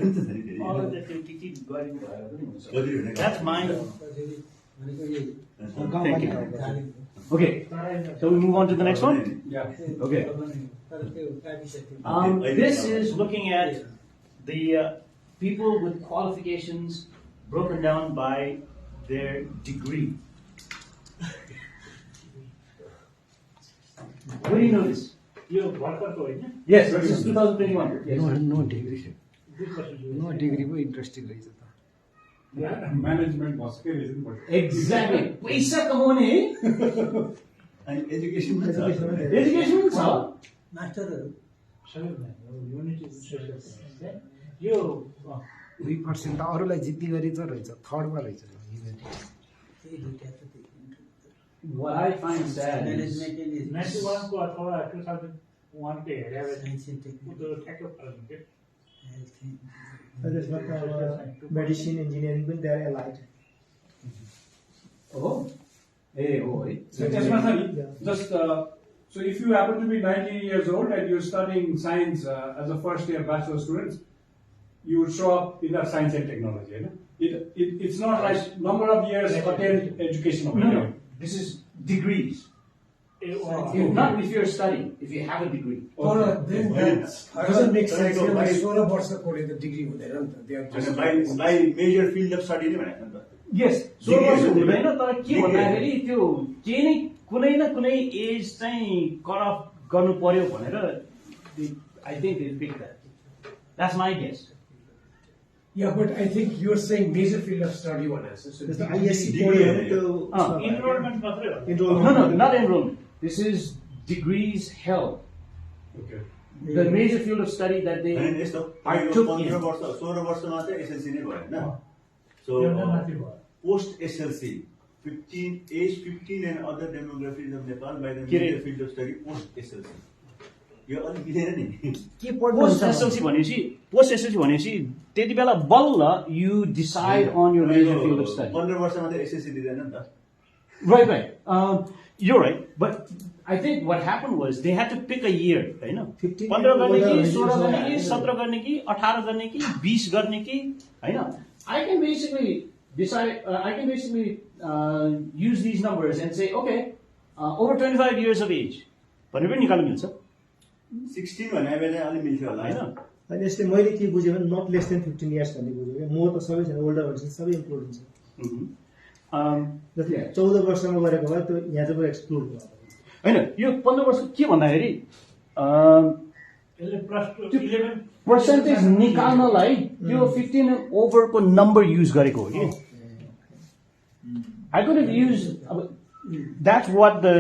पनि त धेरै धेरै गजुरी भनेको That's mine. भनेको यही Thank you. Okay, so we move on to the next one? Yeah. Okay. तर त्यो गाविस This is looking at the people with qualifications broken down by their degree. What do you notice? Yes, this is 2021. Yes. No degree पो interesting रहेछ त. Management भस्कै रहेछ नि बढी. Exactly. पैसा कमाउने है? अनि एजुकेसन पनि छ. एजुकेसन पनि छ. मास्टरहरू 2% त अरूलाई जित्ती गरी त रहेछ. थर्डमा रहेछ. त्यही दुईटा त त्यही What I find sad is management and को अथवा 2001 को हेरेर साइन्स एन्ड टेक्निक त्यो ठ्याक्कै फरक हुन्छ. त्यसमा त अब मेडिसिन इन्जिनियरिङ पनि धेरै एलाइड. oh, ए हो है So त्यसमा छ नि, just so if you happen to be 19 years old and you're studying science as a first year bachelor student, you would show up in that science and technology. You know? It's not like number of years attend education. No, this is degrees. Not if you're studying, if you have a degree. Then that doesn't make sense. 16 वर्षको the degree हुँदैन नि त. They are just by major field of study नै भनेको नि त Yes, 16 वर्ष हुँदैन तर के भन्दाखेरि त्यो के नै कुनै न कुनै एज चाहिँ कट अफ गर्नु पर्यो भनेर I think they'll pick that. That's my guess. Yeah, but I think you're saying major field of study one answer. So त्यस्तो degree- ISC पढ्यो भने इनरोलमेन्ट मात्रै हो enrollment. No, not enrollment. This is degrees held. Okay. The major field of study that they होइन यस्तो partook 15 in. वर्ष 16 वर्षमा चाहिँ एसएलसी नै भयो होइन सो एउटा माथि भयो post SLC 15 and other demographies of Nepal by the के रे? major field of study post SLC. यो अलि मिलेन नि के पढ्नु पोस्ट एसएलसी भनेपछि त्यति बेला बल्ल you decide on your major field of study. 15 वर्षमा चाहिँ एसएलसी दिदैन नि त Right. You're right. But I think what happened was they had to pick a year, right? 15 15 गर्ने कि years 16 गर्ने कि old. 17 गर्ने कि 18 गर्ने कि 20 गर्ने कि हैन I can basically decide I can basically use these numbers and say okay over 25 years of age भनेर पनि निकाल्न मिल्छ 16 भने बेला अलि मिल्छ होला हैन अनि यसले मैले के बुझेँ भने नट लेस देन 15 इयर्स भन्ने बुझेँ क्या म त सबै छैन ओल्डर भनेपछि सबै इन्क्लुड हुन्छ जति 14 वर्षमा गरेको भए त्यो यहाँ चाहिँ एक्सक्लुड भयो हैन यो 15 वर्ष के भन्दाखेरि यसले प्लस 11 पर्सेन्टेज निकाल्नलाई त्यो 15 ओभरको नम्बर युज गरेको हो कि I could have used that's what the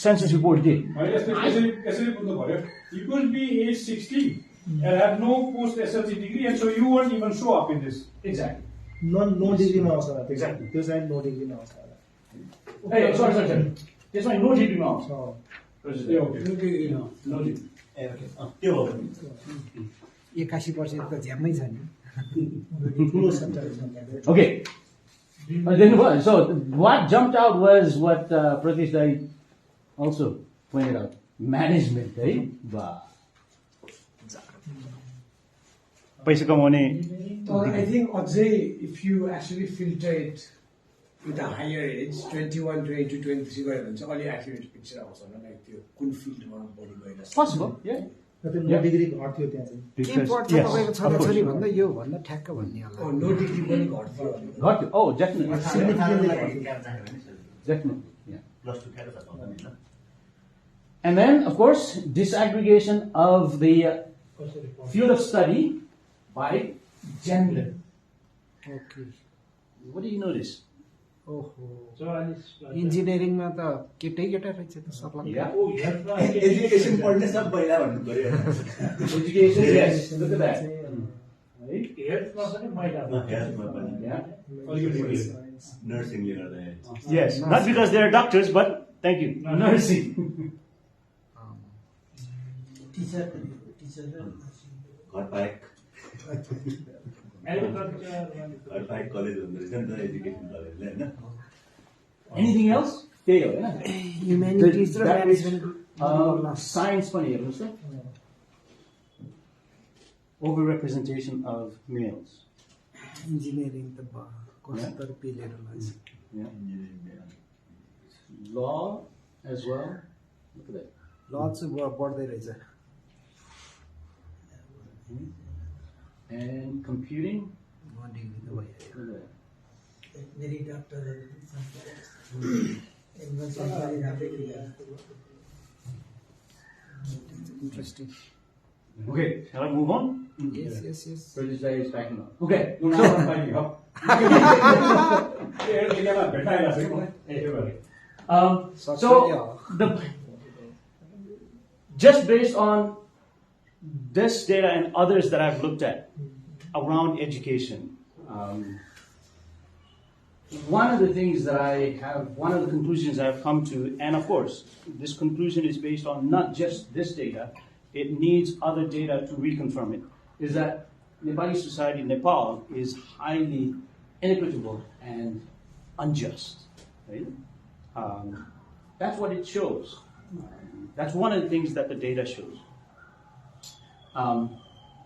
census report did. यसरी बुझ्नु पर्यो. You could be age 16 and have no post SLC degree, and so you won't even show up in this. Exactly. No डिग्रीमा आउँछ होला exactly त्यो चाहिँ no डिग्रीमा आउँछ होला Hey, sorry. त्यसमा नो डिग्रीमा आउँछ. Okay. No degree. त्यो हो 81% त झ्याम्मै छ नि ठुलो subject Okay. Then what? So what jumped out was what Pratish Dai also pointed out. Management, right? Wow. पैसा कमाउने I think Ajay, if you actually filter it with a higher age, 21, 22, 23 गयो भने चाहिँ अलि accurate picture आउँछ होला like त्यो कुन फिल्डमा बढी गइरहेको छ possible, yeah. त्यो नो डिग्री घट्थ्यो त्यहाँ चाहिँ के Because पढ्छ yes, तपाईँको of course. छोराछोरी भन्दा यो भन्दा ठ्याक्क भन्ने होला नो डिग्री पनि घट्थ्यो अनि Got you. Oh, definitely. Definitely. Yeah. Plus 2 क्यारे छ नि ल And then, of course, disaggregation of the field of study by gender. Okay What do you notice? ओहो 44 इन्जिनियरिङमा त केटै केटा रहेछ त सबला Yeah. ओ हेल्थमा एजुकेसन पढ्ने सब पहिला भन्नु पर्यो Education, yes. Look at that. Right? हेल्थमा पनि महिला हेल्थमा पनि Yeah. नर्सिङले गर्दा Yes. Not because they're doctors, but thank you. Nursing. Stitcher घर बाहेक एग्रिकल्चर घर बाहेक कलेज हुँदो रहेछ नि त एजुकेसन कलेजले होइन Anything else? त्यही हो होइन? ह्युम्यानिटिज र That is, म्यानेजमेन्ट science पनि हेर्नुहोस् त. Overrepresentation of males. इन्जिनियरिङ त कस्तो पिलेर लाग्छ Yeah. Law as well. Look at that. ल चाहिँ बढ्दै रहेछ And computing. म डिग्री त भइहाल्यो Look at that. मेरी डक्टरहरू एकदम सरकारी राम्रै interesting Okay, shall I move on? Yes yes yes British Day is backing up. Okay, No, no, so I'm finding out. एरियामा भेट्न आइरहेको छ कि so the just based on this data and others that I've looked at around education, one of the things that one of the conclusions I've come to, and of course, this conclusion is based on not just this data, it needs other data to reconfirm it, is that Nepali society, Nepal, is highly inequitable and unjust. right? That's what it shows. That's one of the things that the data shows.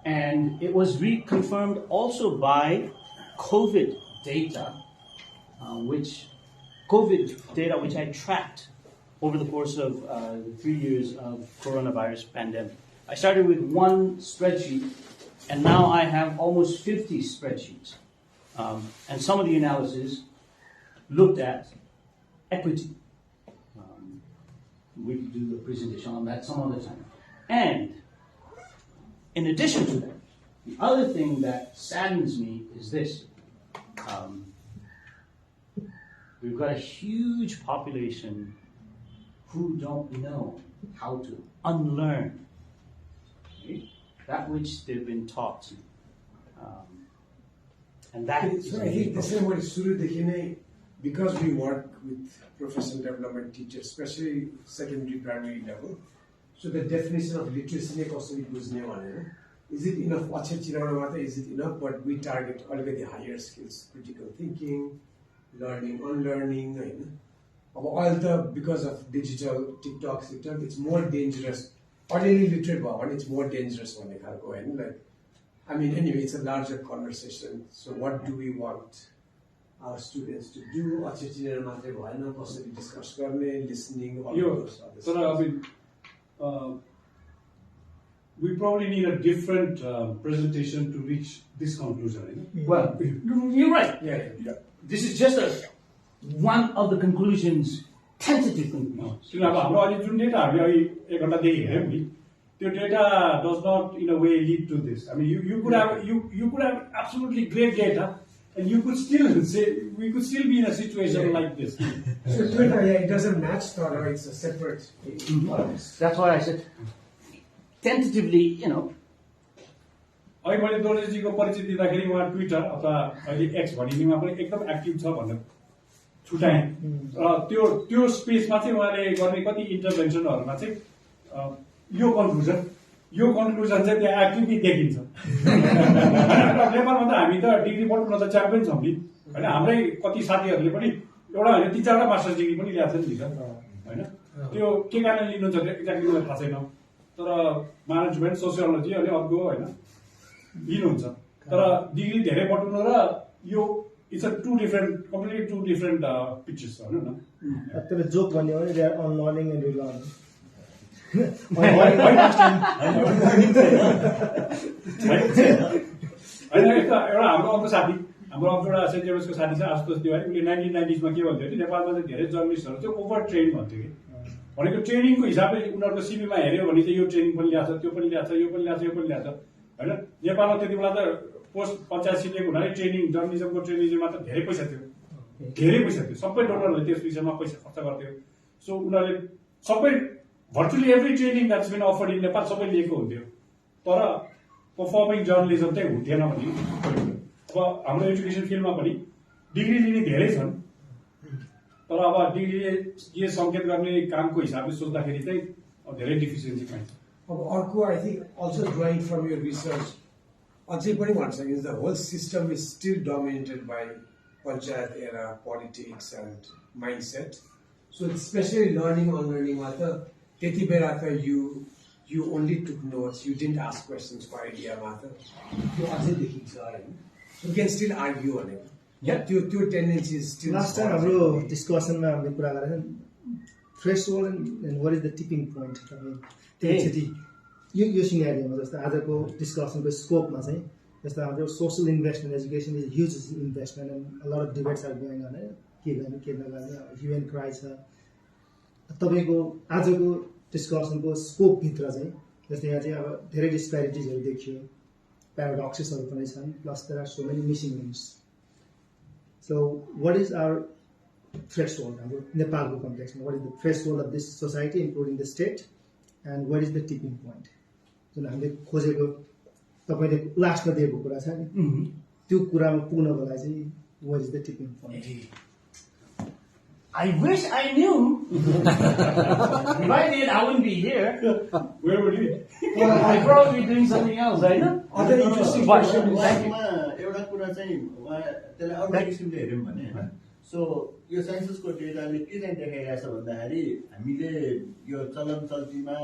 And it was reconfirmed also by COVID data, which I tracked over the course of 3 years of coronavirus pandemic. I started with one spreadsheet, and now I have almost 50 spreadsheets. And some of the analysis looked at equity. We could do a presentation on that some other time. And in addition to that, the other thing that saddens me is this. We've got a huge population who don't know how to unlearn, right? That which they've been taught. And that is So I think the same way सुरुदेखि नै, because we work with professional development teachers, especially secondary primary level, so the definition of literacy नै कसरी बुझ्ने भनेर, is it enough अक्षर चिनाउन मात्र, is it enough, but we target अलिकति higher skills, critical thinking, learning, unlearning, हैन. अब अहिले त because of digital TikTok, it's more dangerous. Already literate भयो भने it's more dangerous भन्ने खालको हैन. Like, I mean, anyway, it's a larger conversation. So what do we want our students to do? अक्षर चिनेर मात्रै भएन, कसरी discuss गर्ने, listening, all of those other So I mean, we probably need a different presentation to reach this conclusion. Well, you're right. Yeah. This is just one of the conclusions, tentative conclusions. किन अब हाम्रो अहिले जुन data हामीले अहिले 1 घण्टादेखि हेऱ्यौँ नि, त्यो data does not in a way lead to this. I mean, you could have absolutely great data, and you could still say we could still be in a situation like this. So it doesn't match, or it's a separate. That's why I said, tentatively, अहिले मैले दोर्जेजीको परिचय दिँदाखेरि उहाँ Twitter अथवा अहिले x भनिनेमा पनि एकदम active छ भनेर छुटाएँ। र त्यो स्पेसमा चाहिँ उहाँले गर्ने कति इन्टरभेन्सनहरूमा चाहिँ यो कन्क्लुजन चाहिँ त्यहाँ एक्टिभली देखिन्छ। नेपालमा त हामी त डिग्री पढ्नुमा त च्याम्पियन छौँ नि होइन। हाम्रै कति साथीहरूले पनि एउटा होइन 3-4 मास्टर्स डिग्री पनि ल्याएको छ नि होइन। त्यो के कारणले लिनुहुन्छ एक्ज्याक्टली मलाई थाहा छैन, तर म्यानेजमेन्ट, सोसियोलोजी अनि अर्को होइन लिनुहुन्छ। तर डिग्री धेरै पढ्नु र यो it's a completely two different pictures भनौँ न। त्यसले जोक भन्यो भने they are unlearning and relearning. होइन एउटा हाम्रो अर्को साथी, हाम्रो एउटा सेन्ट जेम्सको साथी छ आशुतोष तिवारी, उसले 1990s मा के भन्थ्यो भने नेपालमा चाहिँ धेरै जर्नलिस्टहरू चाहिँ ओभर ट्रेन भन्थ्यो कि। भनेको ट्रेनिङको हिसाबले उनीहरूको सिभीमा हेऱ्यो भने चाहिँ यो ट्रेनिङ पनि ल्याएको छ, त्यो पनि ल्याएको छ, यो पनि ल्याएको छ, यो पनि ल्याएको छ होइन। नेपालमा त्यति बेला त पोस्ट पञ्चायत सिटेको हुनाले ट्रेनिङ, जर्नलिजमको ट्रेनिङमा त धेरै पैसा थियो, सबै डोनरहरूले त्यस विषयमा पैसा खर्च गर्थ्यो। सो उनीहरूले सबै virtually every training that's been afford in Nepal सबै लिएको हुन्थ्यो, तर पर्फर्मिङ जर्नलिजम चाहिँ हुन्थेन भन्ने। अब हाम्रो एजुकेसन फिल्डमा पनि डिग्री लिने धेरै छन्, तर अब डिग्रीले के सङ्केत गर्ने कामको हिसाबले सोच्दाखेरि चाहिँ धेरै डिफिसियन्सी पाइन्छ। अब अर्को I think also drawing from यो रिसर्च अझै पनि भन्न सकिन्छ the whole system is still dominated by panchayat era politics and mindset. So specially learning अनलर्निङमा त त्यति बेला त you only took notes, you didn't ask क्वेसन्सको आइडियामा त त्यो अझै देखिन्छ होइन। सो क्यान स्टिल आर्ग्यु भनेको त्यो टेन्डेन्सी स्टिल। लास्ट टाइम हाम्रो डिस्कसनमा हामीले कुरा गरेर threshold end what is the tipping point, एकचोटि यो सिनेरियोमा जस्तो आजको डिस्कसनको स्कोपमा चाहिँ जस्तो हाम्रो social investment, education is huge investment and a lot of debates are going on, के गर्ने के नगर्ने, ह्युमन क्राई छ। तपाईँको आजको डिस्कसनको स्कोपभित्र चाहिँ जस्तै यहाँ चाहिँ अब धेरै डिस्प्यारिटिजहरू देखियो, प्याराडक्सेसहरू पनि छन्, plus there are so many missing links. So what is our threshold हाम्रो नेपालको कन्टेक्समा, what is the threshold of this society including the state and what is the tipping point जुन हामीले खोजेको तपाईँले लास्टमा दिएको कुरा छ नि, त्यो कुरामा पुग्नको लागि चाहिँ वाट is the tipping point? I wish I knew. If I did, I wouldn't be here. Where would you be? I'd probably be doing something else, right? Other interesting question is एउटा कुरा चाहिँ त्यसलाई अर्को किसिमले हेऱ्यौँ भने सो यो सेन्ससको डेटाले के चाहिँ देखाइरहेछ भन्दाखेरि हामीले यो चलन चल्तीमा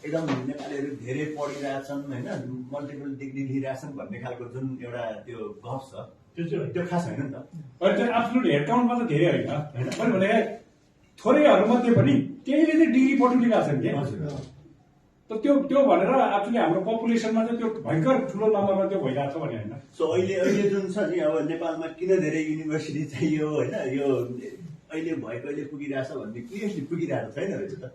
एकदम नेपालीहरू धेरै पढिरहेछन् होइन मल्टिपल डिग्री लिइरहेछन् भन्ने खालको जुन एउटा त्यो गफ छ त्यो खास होइन नि त अहिले त्यो एब्सोल्युट हेड काउन्टमा त धेरै होइन मैले भने थोरैहरू मध्ये पनि त्यहीले चाहिँ डिग्री पठाइरहेको छन् क्या त त्यो भनेर एक्चुअली हाम्रो पपुलेसनमा चाहिँ त्यो भयङ्कर ठुलो नम्बरमा त्यो भइरहेको छ भने होइन सो अहिले जुन छ नि अब नेपालमा किन धेरै युनिभर्सिटी चाहियो होइन यो अहिले भएको अहिले पुगिरहेछ भन्ने क्लियरली पुगिरहेको छैन रहेछ त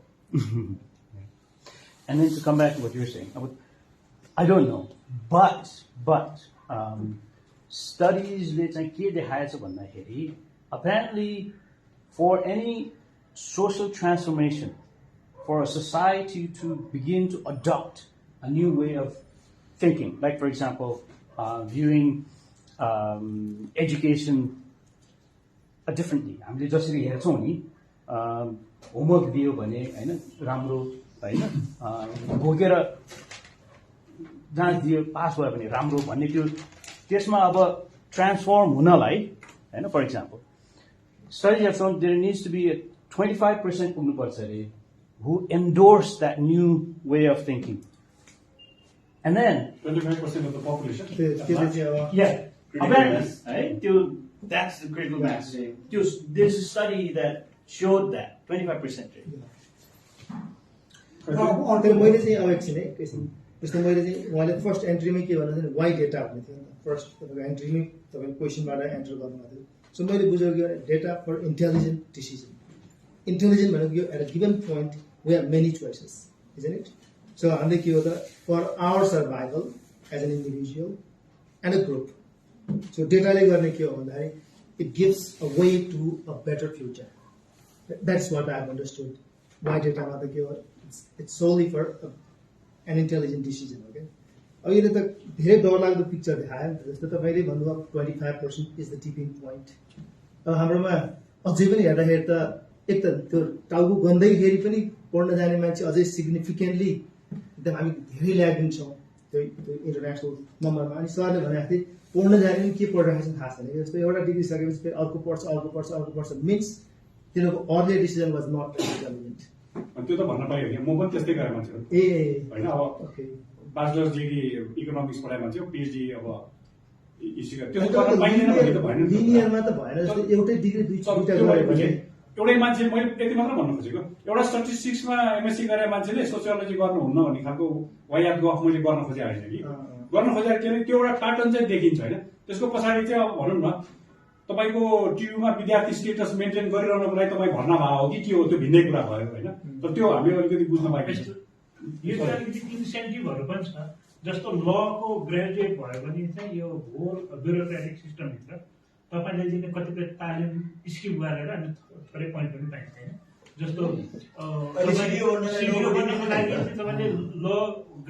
And then to come back to what you're saying, I don't know, but studies apparently for any social transformation, for a society to begin to adopt a new way of thinking, like for example, viewing education differently. हामीले जसरी हेर्छौँ नि homework दियो भने होइन राम्रो होइन भोगेर जाँच दियो पास भयो भने राम्रो भन्ने त्यो त्यसमा अब ट्रान्सफर्म हुनलाई होइन for example studies have shown there needs to be 25% पुग्नुपर्छ अरे who endorse that new way of thinking. And then 25% of the population. Yeah, apparently, that's the critical mass. There's a study that showed that 25%. मैले चाहिँ अब एकछिन है जस्तो मैले चाहिँ उहाँले फर्स्ट एन्ट्रीमै के भन्नु थियो वाइ डेटा भन्ने थियो फर्स्ट तपाईँको एन्ट्रीमै तपाईँको क्वेसनबाट एन्टर गर्नुभएको थियो सो मैले बुझेको के भने data for intelligent decision intelligent भनेको यो at a given point we have many choices isn't it so हामीले के हो त for our survival as an individual and a group so डेटाले गर्ने के हो भन्दाखेरि it gives a way to a better future that's what I have understood why डेटामा त के हो it's solely for an intelligent decision, okay? अहिले त धेरै डरलाग्दो पिक्चर देखायो नि त जस्तो तपाईँले भन्नुभयो 25% इज द टिपिङ पोइन्ट अब हाम्रोमा अझै पनि हेर्दाखेरि त एक त त्यो टाउको गन्दैखेरि पनि पढ्न जाने मान्छे अझै सिग्निफिकेन्टली एकदम हामी धेरै ल्यागिङ छौँ त्यो इन्टरनेसनल नम्बरमा अनि सरले भनेको थिए पढ्न जाने पनि के पढिरहेको छ थाहा छैन जस्तो एउटा डिग्री सकेपछि फेरि अर्को पढ्छ मिन्स तिनीहरूको early decision was not intelligent त्यो त भन्न पाइयो नि म पनि त्यस्तै गरेँ मान्छे होइन अब ब्याचलर्स डिग्री इकोनोमिक्स पढाए मान्छे पिएचडी अब लिनियरमा त भएन जस्तो एउटै डिग्री एउटै मान्छे मैले यति मात्र भन्न खोजेको एउटा स्ट्याटिस्टिक्समा एमएससी गरेर मान्छेले सोसियोलोजी गर्नुहुन्न भन्ने खालको वायात गफ मैले गर्न खोजेको होइन कि गर्न खोजेको के त्यो एउटा प्याटर्न चाहिँ देखिन्छ होइन त्यसको पछाडि चाहिँ अब भनौँ न तपाईँको टियुमा विद्यार्थी स्टेटस मेन्टेन गरिरहनुको लागि तपाईँ भर्ना भयो हो कि के हो त्यो भिन्नै कुरा भयो होइन तर त्यो हामीले अलिकति बुझ्न पाएको छ यो चाहिँ अलिकति इन्सेन्टिभहरू पनि छ जस्तो लको ग्रेजुएट भयो भने चाहिँ यो होल ब्युरोक्रेटिक सिस्टमभित्र तपाईँले दिने कतिपय तालिम स्किप गरेर अनि थोरै पोइन्ट पनि पाइन्छ होइन जस्तो सिडिओ गर्नको लागि चाहिँ तपाईँले ल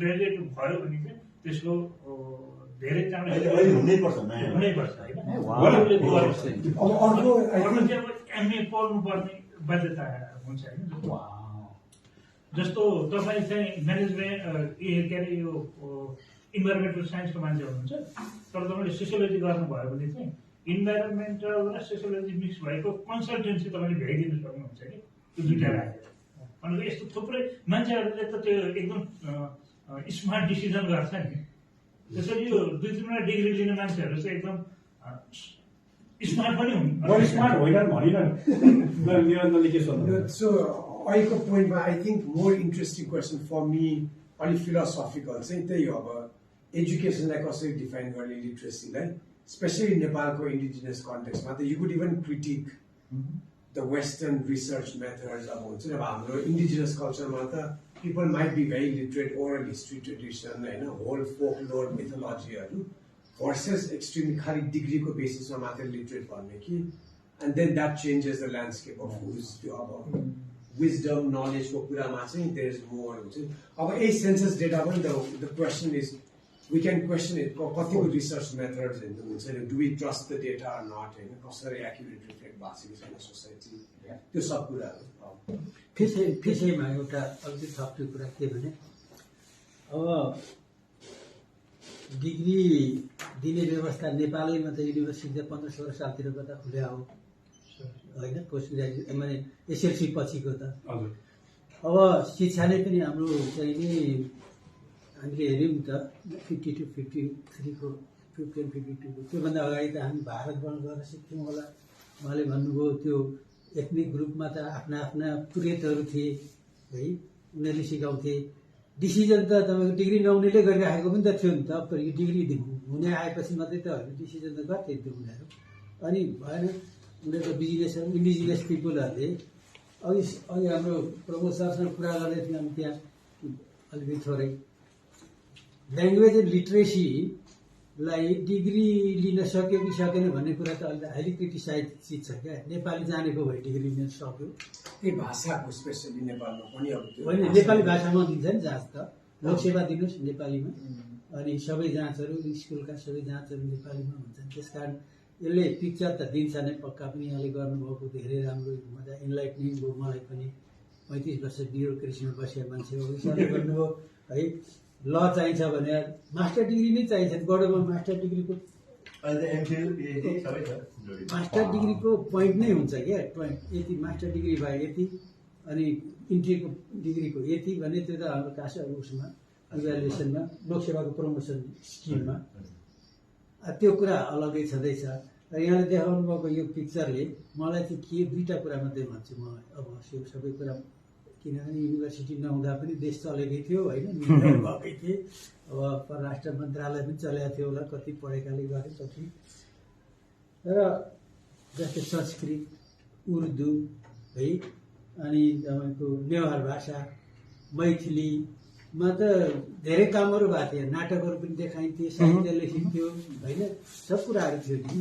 ग्रेजुएट भयो भने चाहिँ त्यसको धेरै हुनैपर्छ होइन एमए पढ्नुपर्ने बाध्यता हुन्छ होइन जस्तो तपाईँ चाहिँ म्यानेजमेन्ट के अरे यो इन्भाइरोमेन्टल साइन्सको मान्छे हुनुहुन्छ तर तपाईँले सोसियोलोजी गर्नुभयो भने चाहिँ इन्भाइरोमेन्टल र सोसियोलोजी मिक्स भएको कन्सल्टेन्सी तपाईँले भ्याइदिनु सक्नुहुन्छ कि त्यो दुइटा राखेर भनेको यस्तो थुप्रै मान्छेहरूले त त्यो एकदम स्मार्ट डिसिजन गर्छ नि त्यसरी यो 2-3 डिग्री लिने मान्छेहरू चाहिँ एकदम स्मार्ट पनि हुन् स्मार्ट होइन निरन्तरले के सोध्नु सो अहिलेको पोइन्टमा I think more interesting question for me अलिक फिलोसफिकल चाहिँ त्यही हो अब एजुकेसनलाई कसरी डिफाइन गर्ने लिट्रेसीलाई स्पेसली नेपालको इन्डिजिनियस कन्टेक्समा त you could even critic the western research methods अब हुन्छ नि अब हाम्रो इन्डिजिनियस कल्चरमा त people might be very literate oral history tradition, whole folklore mythology, versus extremely high degree ko basis ma matra literate bhanne ki, and then that changes the landscape of who's wisdom, knowledge ko kura ma chahi there is more. Aba a census data one the question is we can question it kati ko research methods do we trust the data or not kasari accurate reflect basic in society त्यो सब कुराहरु फेसैमा एउटा अलिकति थप्ने कुरा के भने अब degree दिने व्यवस्था नेपालैमा त युनिभर्सिटी 15-16 सालतिर गर्दा खुल्या हो होइन पोस्ट ग्रेजुएट माने एसएलसी पछिको त हजुर अब शिक्षा नै पनि हाम्रो चाहिँ नि हामीले हेऱ्यौँ नि त 52 53को 52 त्योभन्दा अगाडि त हामी भारतबाट गएर सिक्थ्यौँ होला उहाँले भन्नुभयो त्यो एथनिक ग्रुपमा त आफ्ना आफ्ना पुरेतहरू थिए है उनीहरूले सिकाउँथे डिसिजन त तपाईँको डिग्री नहुनेले गरिराखेको पनि त थियो नि त यो डिग्री हुने आएपछि मात्रै त डिसिजन त गर्थे त्यो उनीहरू अनि भएन उनीहरूको बिजनेस इन्डिजिनियस पिपुलहरूले अघि हाम्रो प्रमोद सरसँग कुरा गर्दै थियौँ हामी त्यहाँ अलिकति थोरै ल्याङ्ग्वेज एन्ड लिट्रेसीलाई डिग्री लिन सक्यो कि सकेन भन्ने कुरा त अहिले हाइली क्रिटिसाइज चिज छ क्या नेपाली जानेको भए डिग्री लिन सक्यो त्यही भाषाको स्पेसली नेपालमा पनि अब त्यो होइन नेपाली भाषामा दिन्छ नि जाँच त लोकसेवा दिनुहोस् नेपालीमा अनि सबै जाँचहरू स्कुलका सबै जाँचहरू नेपालीमा हुन्छन् त्यस कारण यसले पिक्चर त दिन्छ नै पक्का पनि यहाँले गर्नुभएको धेरै राम्रो मजा इन्लाइटनिङ भयो मलाई पनि 35 वर्ष ब्युरोक्रेसीमा बसेको मान्छे हो यसले गर्नुभयो है ल चाहिन्छ भने मास्टर डिग्री नै चाहिन्छ गढोमा मास्टर डिग्रीको मास्टर डिग्रीको पोइन्ट नै हुन्छ क्या पोइन्ट यति मास्टर डिग्री भए यति अनि इन्ट्रीको डिग्रीको यति भने त्यो त हाम्रो कास्ट उसमा इभ्यालुएसनमा लोकसेवाको प्रमोसन स्किममा त्यो कुरा अलग्गै छँदैछ र यहाँले देखाउनु भएको यो पिक्चरले मलाई चाहिँ के दुईवटा कुरा मात्रै भन्छु मलाई अब त्यो सबै कुरा किनभने युनिभर्सिटी नहुँदा पनि देश चलेकै थियो होइन भएकै थिए अब परराष्ट्र मन्त्रालय पनि चलेको थियो होला कति पढेकाले गरे कति र जस्तै संस्कृत उर्दू है अनि तपाईँको नेवार भाषा मैथिलीमा त धेरै कामहरू भएको थियो नाटकहरू पनि देखाइन्थ्यो साहित्य लेखिन्थ्यो होइन सब कुराहरू थियो नि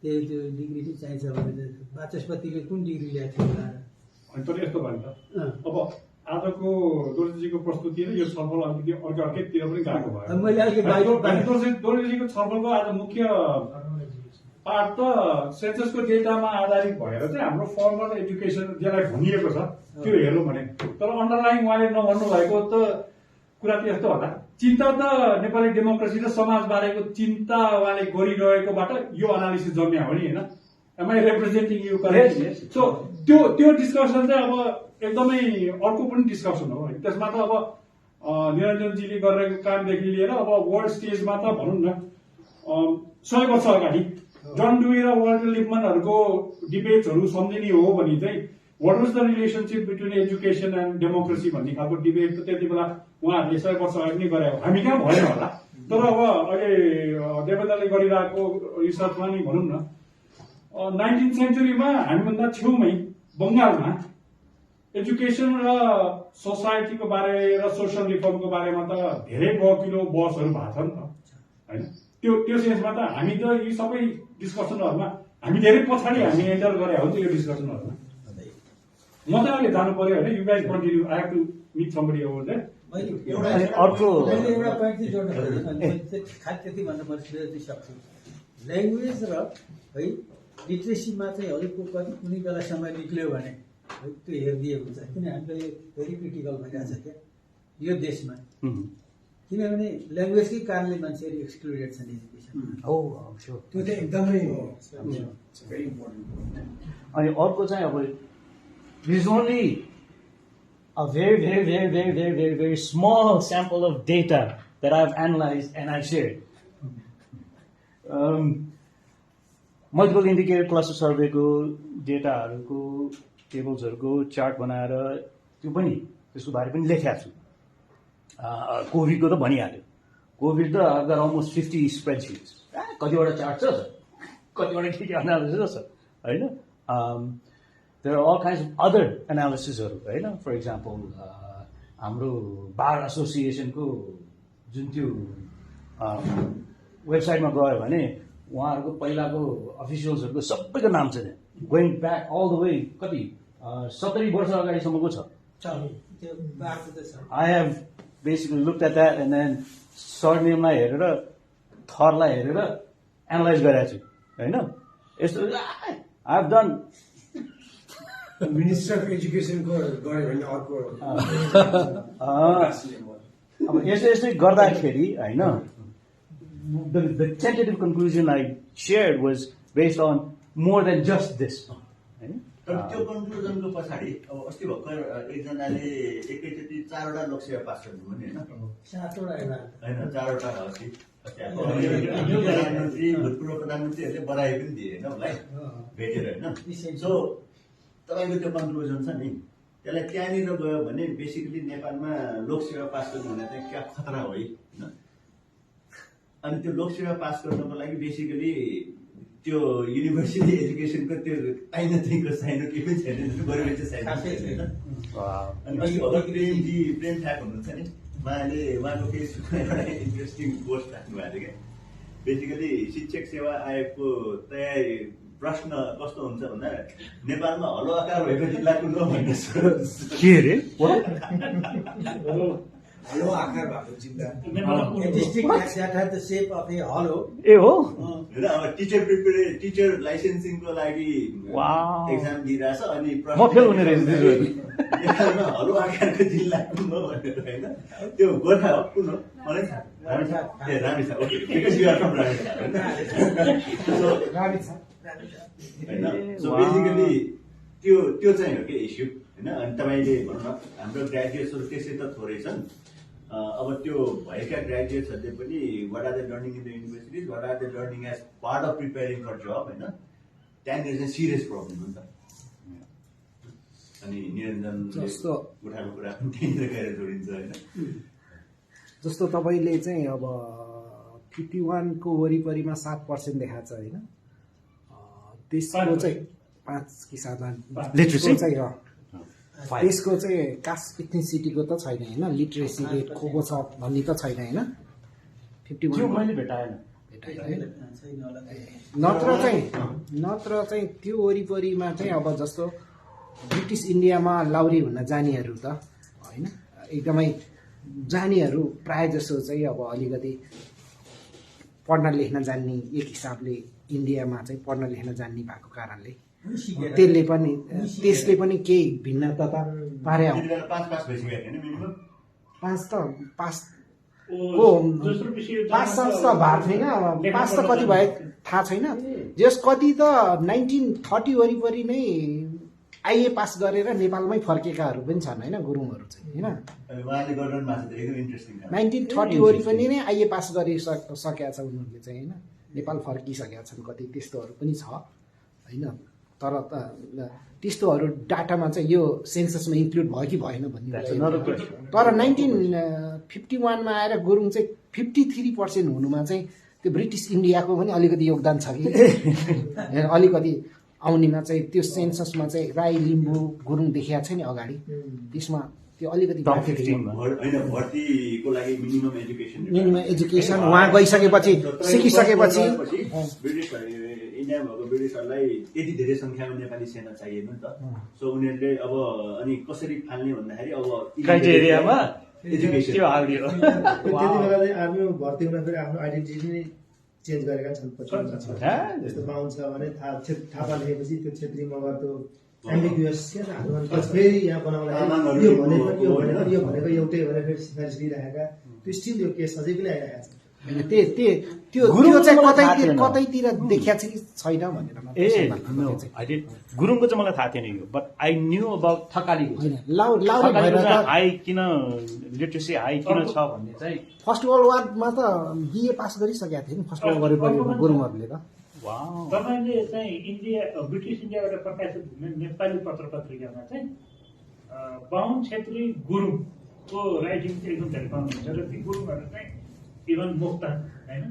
त्यो डिग्री नै चाहिन्छ भने वाचस्पतिले कुन डिग्री ल्याएको थियो होला अनि तर यस्तो भयो नि त अब आजको दोर्जेजीको प्रस्तुति र यो छलफल अलिकति अर्कैतिर पनि गएको भयो मैले दोर्जेजीको छलफलको आज मुख्य पार्ट त सेन्ससको डेटामा आधारित भएर चाहिँ हाम्रो फर्मल एजुकेसन जसलाई भनिएको छ त्यो हेरौँ भने तर अन्डरलाइन उहाँले नभन्नु भएको त कुरा त यस्तो होला चिन्ता त नेपाली डेमोक्रेसी र समाजबारेको चिन्ता उहाँले गरिरहेकोबाट यो एनालिसिस जम्या हो नि होइन Am I representing you correctly? Yes. So त्यो डिस्कसन चाहिँ अब एकदमै अर्को पनि डिस्कसन हो है त्यसमा त अब निरञ्जनजीले गरिरहेको कामदेखि लिएर अब वर्ल्ड स्टेजमा त भनौँ न 100 वर्ष अगाडि जन डुई र वाल्टर लिपमनहरूको डिबेट्सहरू सम्झिने हो भने चाहिँ what was the relationship between education end democracy भन्ने खालको डिबेट त त्यति बेला उहाँहरूले 100 वर्ष अगाडि नै गरे हामी कहाँ भएन होला तर अब अहिले देवेन्द्रले गरिरहेको रिसर्चमा नि भनौँ न 19th सेन्चुरीमा हामीभन्दा छेउमै बङ्गालमा एजुकेसन र सोसाइटीको बारे र सोसल रिफर्मको बारेमा त धेरै बहकिलो बहसहरू भएको छ नि त होइन त्यो सेन्समा त हामी त यी सबै डिस्कसनहरूमा हामी धेरै पछाडि हामी एन्टर गरे हो नि त यो डिस्कसनहरूमा म त अहिले जानु पर्यो होइन you guys continue I have to meet somebody over there अर्को एउटा पोइन्ट चाहिँ जोड्नु पर्यो त्यति भन्नु पर्छ सक्छु ल्याङ्ग्वेज र है लिट्रेसीमा चाहिँ अलिकति कुनै बेला समय निक्ल्यो भने त्यो हेरिदिए हुन्छ किन हामीलाई भेरी क्रिटिकल भइरहेछ क्या यो देशमा किनभने ल्याङ्ग्वेजकै कारणले मान्छेहरू एक्सक्लुडेड छन् एजुकेसन त्यो चाहिँ एकदमै अनि अर्को चाहिँ अब is only a very small sample of data that I've analyzed and I've shared. Multiple indicator cluster survey को डेटाहरूको टेबल्सहरूको चार्ट बनाएर त्यो पनि त्यसको बारे पनि लेखेको छु कोभिडको त भनिहाल्यो कोभिड त I've got almost 50 spreadsheets कतिवटा चार्ट छ कतिवटा के एनालिसिस छ होइन there are all kinds of other analyses होइन for example हाम्रो बार एसोसिएसनको जुन त्यो वेबसाइटमा गयो भने उहाँहरूको पहिलाको अफिसियल्सहरूको सबैको नाम छ त्यहाँ going back all the way कति 70 वर्ष अगाडिसम्मको छ I have basically looked at that and then सरनेमलाई हेरेर थरलाई हेरेर एनालाइज गरेको छु होइन यस्तो I have done minister of एजुकेसनको गऱ्यो भने अर्को अब यस्तै गर्दाखेरि होइन the tentative conclusion I shared was based on more than just this. तर त्यो कन्क्लुजनको पछाडि अब अस्ति भर्खर एकजनाले एकैचोटि 4वटा लोकसेवा पास गर्नु भने होइन 4वटा अस्ति प्रधानमन्त्री भूतपूर्व प्रधानमन्त्रीहरूले बधाई पनि दिए होइन उसलाई भेटेर होइन सो तपाईँको त्यो कन्क्लुजन छ नि त्यसलाई त्यहाँनिर गयो भने बेसिकली नेपालमा लोकसेवा पास गर्नु भने चाहिँ क्या खतरा हो है होइन अनि त्यो लोकसेवा पास गर्नको लागि बेसिकली त्यो युनिभर्सिटी एजुकेसनको त्यो ताइनो साइनो केही पनि छैन गऱ्यो चाहिँ छैन अनि अस्ति भर्खर प्रेम ठ्याक हुनुहुन्छ नि उहाँको फेसबुकमा एउटा इन्ट्रेस्टिङ पोस्ट राख्नु भएको थियो क्या बेसिकली शिक्षक सेवा आयोगको तयारी प्रश्न कस्तो हुन्छ भन्दा नेपालमा हलो आकार भएको जिल्ला कुन हो भन्ने के अरे हलो आकार भएको जिल्ला district that has the shape of a hollow ए हो होइन अब टिचर लाइसेन्सिङको लागि एक्जाम दिइरहेछ अनि म फेल हुने रहेछ नेपालमा हलो आकारको जिल्ला कुन हो भनेर होइन त्यो गोर्खा हो कुन हो मलाई थाहा ए Ramechhap okay because you are from Ramechhap होइन सो बेसिकली त्यो चाहिँ हो कि इस्यु होइन अनि तपाईँले भनौँ न हाम्रो ग्रेजुएट्सहरू त्यसै त थोरै छन् अब त्यो भएका ग्रेजुएट्सहरूले पनि what are the learning in the universities what are the learning as part of preparing for job होइन त्यहाँनिर चाहिँ सिरियस प्रब्लम हो नि त अनि निरञ्जनले उठाएको कुरा पनि त्यहीँनिर गएर जोडिन्छ होइन जस्तो तपाईँले चाहिँ अब 51 को वरिपरिमा 7% देखाएको छ होइन त्यसको चाहिँ 5 कि 7 लिटरेसी चाहिँ त्यसको चाहिँ कास्ट इथनिसिटीको त छैन होइन लिटरेसी रेट को छ भन्ने त छैन होइन 51 मैले भेटाएन नत्र चाहिँ त्यो वरिपरिमा चाहिँ अब जस्तो ब्रिटिस इन्डियामा लाउरी हुन जानेहरू त होइन एकदमै जानेहरू प्राय जसो चाहिँ अब अलिकति पढ्न लेख्न जान्ने एक हिसाबले इन्डियामा चाहिँ पढ्न लेख्न जान्ने भएको कारणले त्यसले पनि केही भिन्नता त पारे पास त भएको छैन पास त कति भयो थाहा छैन जस कति त 1930 वरिपरि नै आइए पास गरेर नेपालमै फर्केकाहरू पनि छन् होइन गुरुङहरू चाहिँ होइन 1930 वरिपरि नै आइए पास गरिसकेका छ उनीहरूले चाहिँ होइन नेपाल फर्किसकेका छन् कति त्यस्तोहरू पनि छ होइन तर त्यस्तोहरू डाटामा चाहिँ यो सेन्ससमा इन्क्लुड भयो कि भएन भन्ने तर 1951 मा आएर गुरुङ चाहिँ 53% हुनुमा चाहिँ त्यो ब्रिटिस इन्डियाको पनि अलिकति योगदान छ कि अलिकति आउनेमा चाहिँ त्यो सेन्ससमा चाहिँ राई लिम्बू गुरुङ देखिया छ नि अगाडि त्यसमा त्यो अलिकति मिनिमम एजुकेसन उहाँ गइसकेपछि सिकिसकेपछि इन्डियामा भएको ब्रिटिसहरूलाई यति धेरै सङ्ख्यामा नेपाली सेना चाहिएन नि त सो उनीहरूले अब अनि कसरी फाल्ने भन्दाखेरि अब क्राइटेरियामा एजुकेसन त्यति बेला चाहिँ आर्मीमा भर्ती हुँदाखेरि आफ्नो आइडेन्टिटी नै चेन्ज गरेका छन् जस्तो बाहुन छ भने थापा लेखेपछि त्यो क्षेत्रीय मगरको एम्बिग्युस फेरि यहाँ बनाउँदाखेरि यो भनेको एउटै भनेर फेरि सिफारिस दिइरहेका त्यो स्टिल यो केस अझै पनि आइरहेको छ त्यो चाहिँ कतैतिर देखिया छ कि छैन भनेर गुरुङको चाहिँ मलाई थाहा थिएन यो बट आई न्यू अबाउट थकालीको हाई किन लिटरेसी हाई किन छ भन्ने चाहिँ फर्स्ट वर्ल्ड वारमा त बिए पास गरिसकेका थिए नि फर्स्ट वर्ल्ड वार गुरुङहरूले त तपाईँले चाहिँ इन्डिया ब्रिटिस इन्डियाबाट प्रकाशित हुने नेपाली पत्र पत्रिकामा चाहिँ बाहुन छेत्री गुरुङको राइटिङ चाहिँ एकदम धेरै पाउनुहुन्छ र ती गुरुङहरू चाहिँ इभन मोक्तान होइन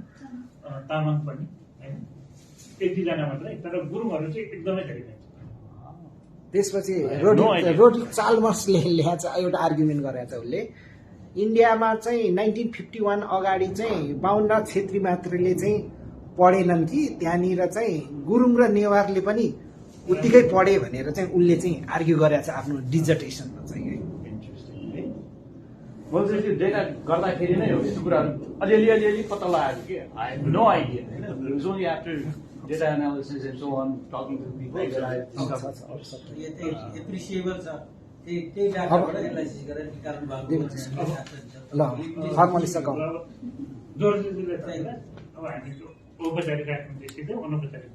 तामाङ पनि होइन एक दुईजना मात्रै तर गुरुङहरू चाहिँ एकदमै धेरै पाइन्छ त्यसपछि रोडी चाल्मर्सले ल्याएको छ एउटा आर्ग्युमेन्ट गरेको छ उसले इन्डियामा चाहिँ 1951 अगाडि चाहिँ बाहुन र छेत्री मात्रले चाहिँ पढेनन् कि त्यहाँनिर चाहिँ गुरुङ र नेवारले पनि उत्तिकै पढे भनेर चाहिँ उसले चाहिँ आर्ग्यु गरेको छ आफ्नो डिजर्टेसनमा चाहिँ मैले चाहिँ त्यो डेटा गर्दाखेरि नै हो यस्तो कुराहरू अलिअलि पत्ता लगाएको कि आई हेभ नो आइडिया होइन it was only after data analysis and so on talking to people that I appreciable छ त्यही डाटाबाट एनालाइसिस गरेर निकाल्नु भएको ल फर्मली सकाउ जोर्जीले चाहिँ अब हामी औपचारिक राख्नु सिधै अनौपचारिक